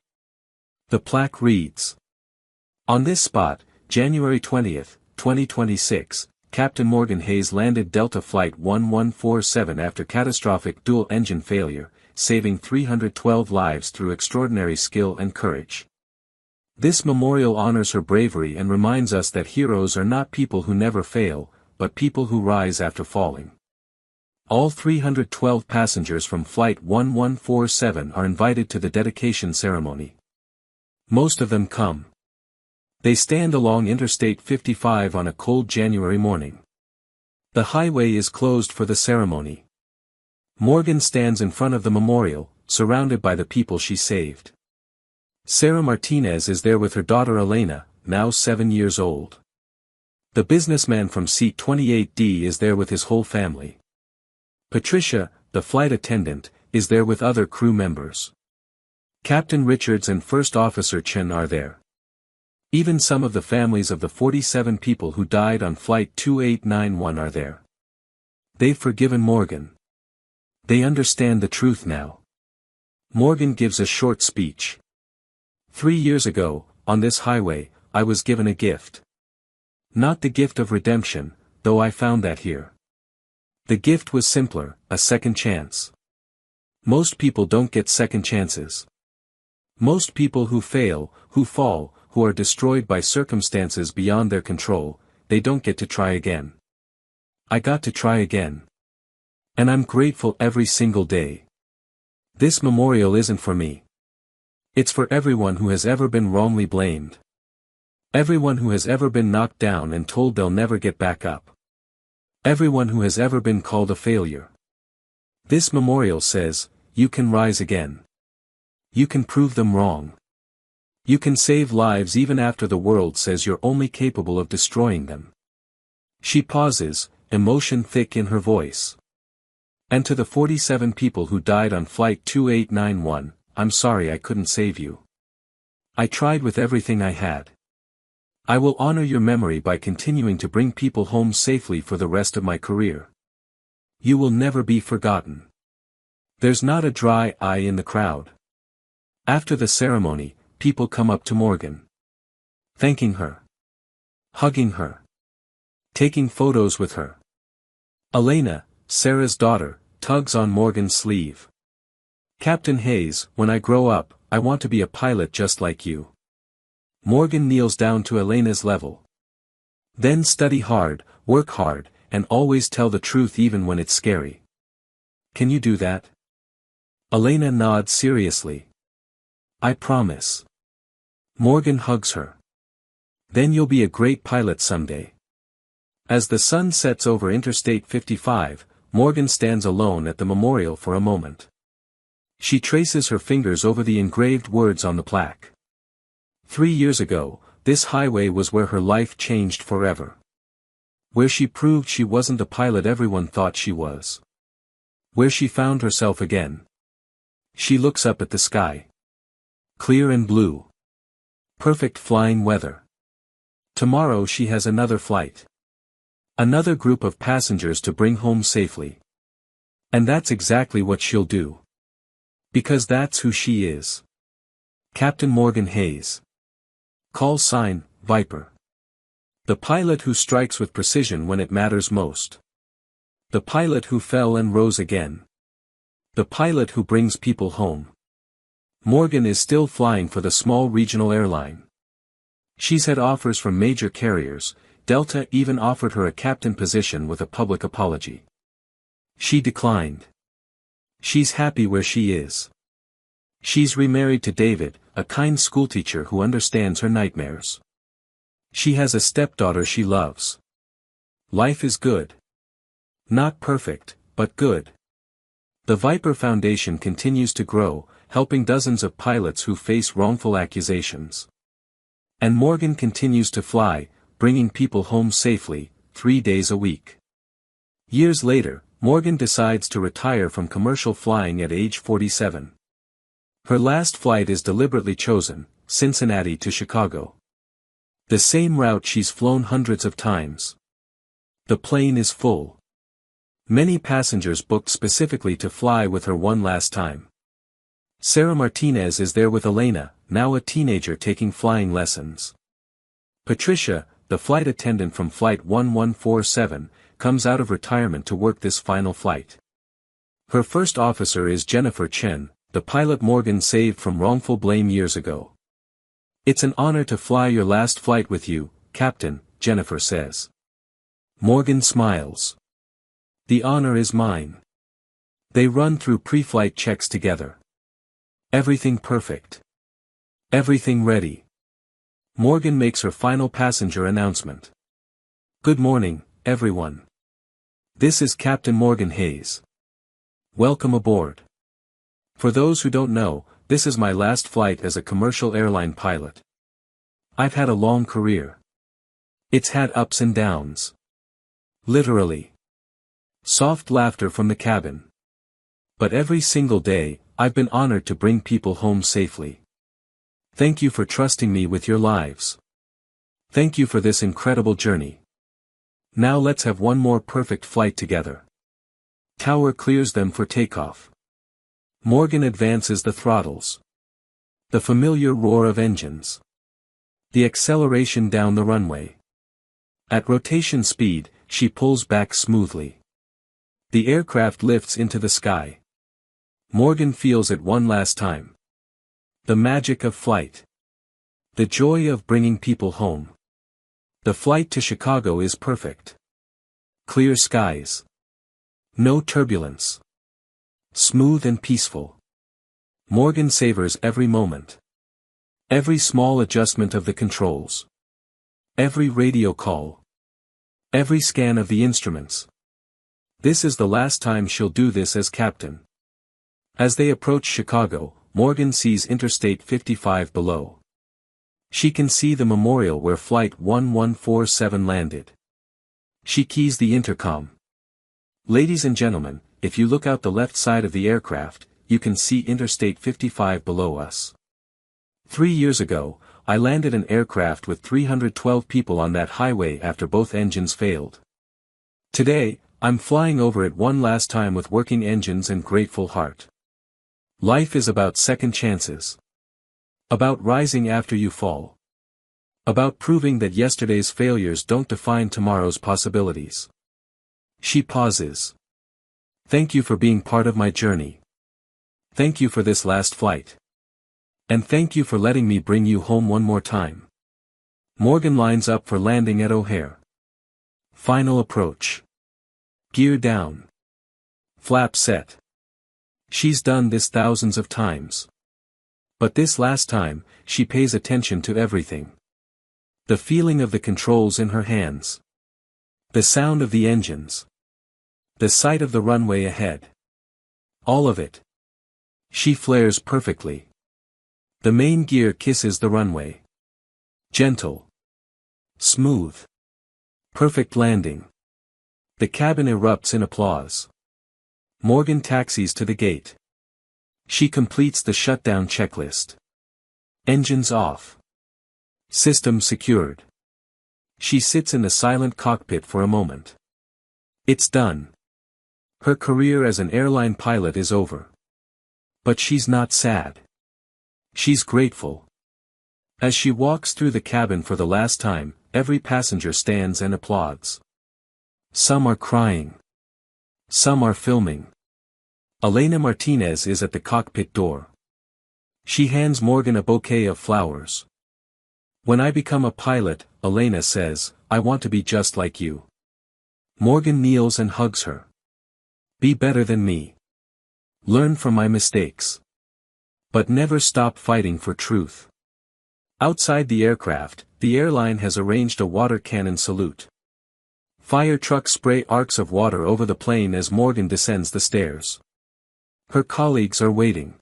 The plaque reads, "On this spot, January 20, 2026, Captain Morgan Hayes landed Delta Flight 1147 after catastrophic dual-engine failure, saving 312 lives through extraordinary skill and courage." This memorial honors her bravery and reminds us that heroes are not people who never fail, but people who rise after falling. All 312 passengers from Flight 1147 are invited to the dedication ceremony. Most of them come. They stand along Interstate 55 on a cold January morning. The highway is closed for the ceremony. Morgan stands in front of the memorial, surrounded by the people she saved. Sarah Martinez is there with her daughter Elena, now 7 years old. The businessman from seat 28D is there with his whole family. Patricia, the flight attendant, is there with other crew members. Captain Richards and First Officer Chen are there. Even some of the families of the 47 people who died on Flight 2891 are there. They've forgiven Morgan. They understand the truth now. Morgan gives a short speech. 3 years ago, on this highway, I was given a gift. Not the gift of redemption, though I found that here. The gift was simpler, a second chance. Most people don't get second chances. Most people who fail, who fall, who are destroyed by circumstances beyond their control, they don't get to try again. I got to try again. And I'm grateful every single day. This memorial isn't for me. It's for everyone who has ever been wrongly blamed. Everyone who has ever been knocked down and told they'll never get back up. Everyone who has ever been called a failure. This memorial says, you can rise again. You can prove them wrong. You can save lives even after the world says you're only capable of destroying them. She pauses, emotion thick in her voice. And to the 47 people who died on Flight 2891, I'm sorry I couldn't save you. I tried with everything I had. I will honor your memory by continuing to bring people home safely for the rest of my career. You will never be forgotten. There's not a dry eye in the crowd. After the ceremony, people come up to Morgan. Thanking her. Hugging her. Taking photos with her. Elena, Sarah's daughter, tugs on Morgan's sleeve. Captain Hayes, when I grow up, I want to be a pilot just like you. Morgan kneels down to Elena's level. Then study hard, work hard, and always tell the truth even when it's scary. Can you do that? Elena nods seriously. I promise. Morgan hugs her. Then you'll be a great pilot someday. As the sun sets over Interstate 55, Morgan stands alone at the memorial for a moment. She traces her fingers over the engraved words on the plaque. 3 years ago, this highway was where her life changed forever. Where she proved she wasn't the pilot everyone thought she was. Where she found herself again. She looks up at the sky. Clear and blue. Perfect flying weather. Tomorrow she has another flight. Another group of passengers to bring home safely. And that's exactly what she'll do. Because that's who she is. Captain Morgan Hayes. Call sign, Viper. The pilot who strikes with precision when it matters most. The pilot who fell and rose again. The pilot who brings people home. Morgan is still flying for the small regional airline. She's had offers from major carriers. Delta even offered her a captain position with a public apology. She declined. She's happy where she is. She's remarried to David, a kind schoolteacher who understands her nightmares. She has a stepdaughter she loves. Life is good. Not perfect, but good. The Viper Foundation continues to grow, helping dozens of pilots who face wrongful accusations. And Morgan continues to fly, bringing people home safely, 3 days a week. Years later, Morgan decides to retire from commercial flying at age 47. Her last flight is deliberately chosen, Cincinnati to Chicago. The same route she's flown hundreds of times. The plane is full. Many passengers booked specifically to fly with her one last time. Sarah Martinez is there with Elena, now a teenager taking flying lessons. Patricia, the flight attendant from Flight 1147, comes out of retirement to work this final flight. Her first officer is Jennifer Chen, the pilot Morgan saved from wrongful blame years ago. It's an honor to fly your last flight with you, Captain, Jennifer says. Morgan smiles. The honor is mine. They run through pre-flight checks together. Everything perfect. Everything ready. Morgan makes her final passenger announcement. Good morning, everyone. This is Captain Morgan Hayes. Welcome aboard. For those who don't know, this is my last flight as a commercial airline pilot. I've had a long career. It's had ups and downs. Literally. Soft laughter from the cabin. But every single day, I've been honored to bring people home safely. Thank you for trusting me with your lives. Thank you for this incredible journey. Now let's have one more perfect flight together. Tower clears them for takeoff. Morgan advances the throttles. The familiar roar of engines. The acceleration down the runway. At rotation speed, she pulls back smoothly. The aircraft lifts into the sky. Morgan feels it one last time. The magic of flight. The joy of bringing people home. The flight to Chicago is perfect. Clear skies. No turbulence. Smooth and peaceful. Morgan savors every moment. Every small adjustment of the controls. Every radio call. Every scan of the instruments. This is the last time she'll do this as captain. As they approach Chicago, Morgan sees Interstate 55 below. She can see the memorial where Flight 1147 landed. She keys the intercom. Ladies and gentlemen, if you look out the left side of the aircraft, you can see Interstate 55 below us. 3 years ago, I landed an aircraft with 312 people on that highway after both engines failed. Today, I'm flying over it one last time with working engines and grateful heart. Life is about second chances. About rising after you fall. About proving that yesterday's failures don't define tomorrow's possibilities. She pauses. Thank you for being part of my journey. Thank you for this last flight. And thank you for letting me bring you home one more time. Morgan lines up for landing at O'Hare. Final approach. Gear down. Flap set. She's done this thousands of times. But this last time, she pays attention to everything. The feeling of the controls in her hands. The sound of the engines. The sight of the runway ahead. All of it. She flares perfectly. The main gear kisses the runway. Gentle. Smooth. Perfect landing. The cabin erupts in applause. Morgan taxis to the gate. She completes the shutdown checklist. Engines off. System secured. She sits in the silent cockpit for a moment. It's done. Her career as an airline pilot is over. But she's not sad. She's grateful. As she walks through the cabin for the last time, every passenger stands and applauds. Some are crying. Some are filming. Elena Martinez is at the cockpit door. She hands Morgan a bouquet of flowers. When I become a pilot, Elena says, I want to be just like you. Morgan kneels and hugs her. Be better than me. Learn from my mistakes. But never stop fighting for truth. Outside the aircraft, the airline has arranged a water cannon salute. Fire trucks spray arcs of water over the plane as Morgan descends the stairs. Her colleagues are waiting.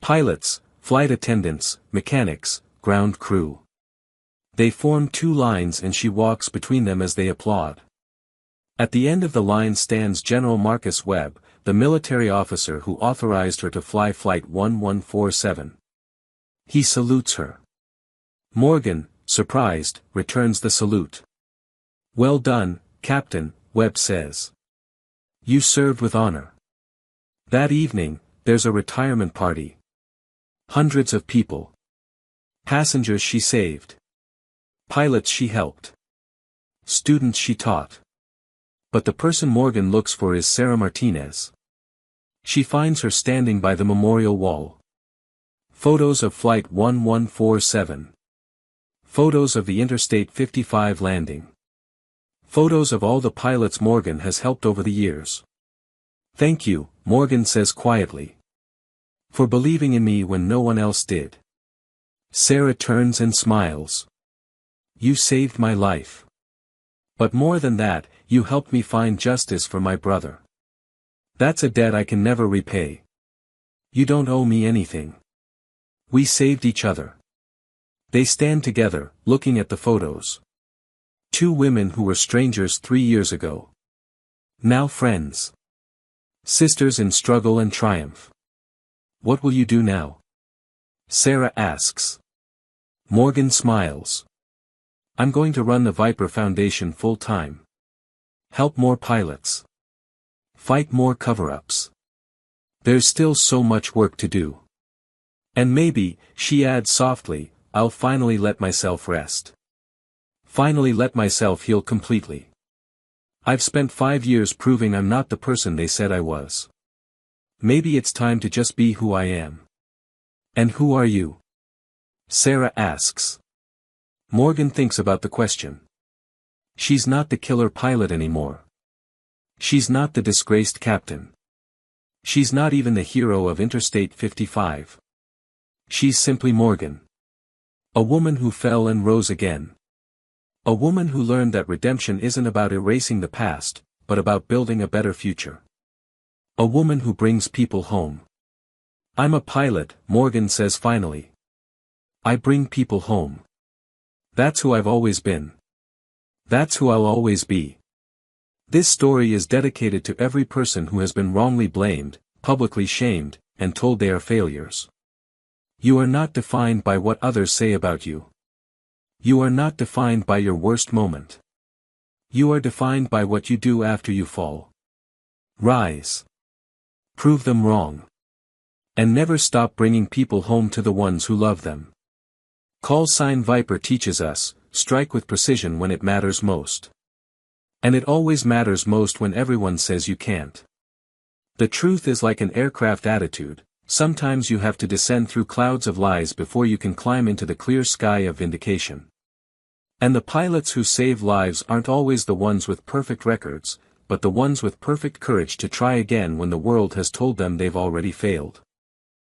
Pilots, flight attendants, mechanics, ground crew. They form two lines and she walks between them as they applaud. At the end of the line stands General Marcus Webb, the military officer who authorized her to fly Flight 1147. He salutes her. Morgan, surprised, returns the salute. Well done, Captain, Webb says. You served with honor. That evening, there's a retirement party. Hundreds of people. Passengers she saved. Pilots she helped. Students she taught. But the person Morgan looks for is Sarah Martinez. She finds her standing by the memorial wall. Photos of Flight 1147. Photos of the Interstate 55 landing. Photos of all the pilots Morgan has helped over the years. Thank you, Morgan says quietly. For believing in me when no one else did. Sarah turns and smiles. You saved my life. But more than that, you helped me find justice for my brother. That's a debt I can never repay. You don't owe me anything. We saved each other. They stand together, looking at the photos. Two women who were strangers 3 years ago. Now friends. Sisters in struggle and triumph. What will you do now? Sarah asks. Morgan smiles. I'm going to run the Viper Foundation full-time. Help more pilots. Fight more cover-ups. There's still so much work to do. And maybe, she adds softly, I'll finally let myself rest. Finally let myself heal completely. I've spent 5 years proving I'm not the person they said I was. Maybe it's time to just be who I am. And who are you? Sarah asks. Morgan thinks about the question. She's not the killer pilot anymore. She's not the disgraced captain. She's not even the hero of Interstate 55. She's simply Morgan. A woman who fell and rose again. A woman who learned that redemption isn't about erasing the past, but about building a better future. A woman who brings people home. I'm a pilot, Morgan says finally. I bring people home. That's who I've always been. That's who I'll always be. This story is dedicated to every person who has been wrongly blamed, publicly shamed, and told they are failures. You are not defined by what others say about you. You are not defined by your worst moment. You are defined by what you do after you fall. Rise. Prove them wrong. And never stop bringing people home to the ones who love them. Call sign Viper teaches us, strike with precision when it matters most. And it always matters most when everyone says you can't. The truth is like an aircraft attitude, sometimes you have to descend through clouds of lies before you can climb into the clear sky of vindication. And the pilots who save lives aren't always the ones with perfect records, but the ones with perfect courage to try again when the world has told them they've already failed.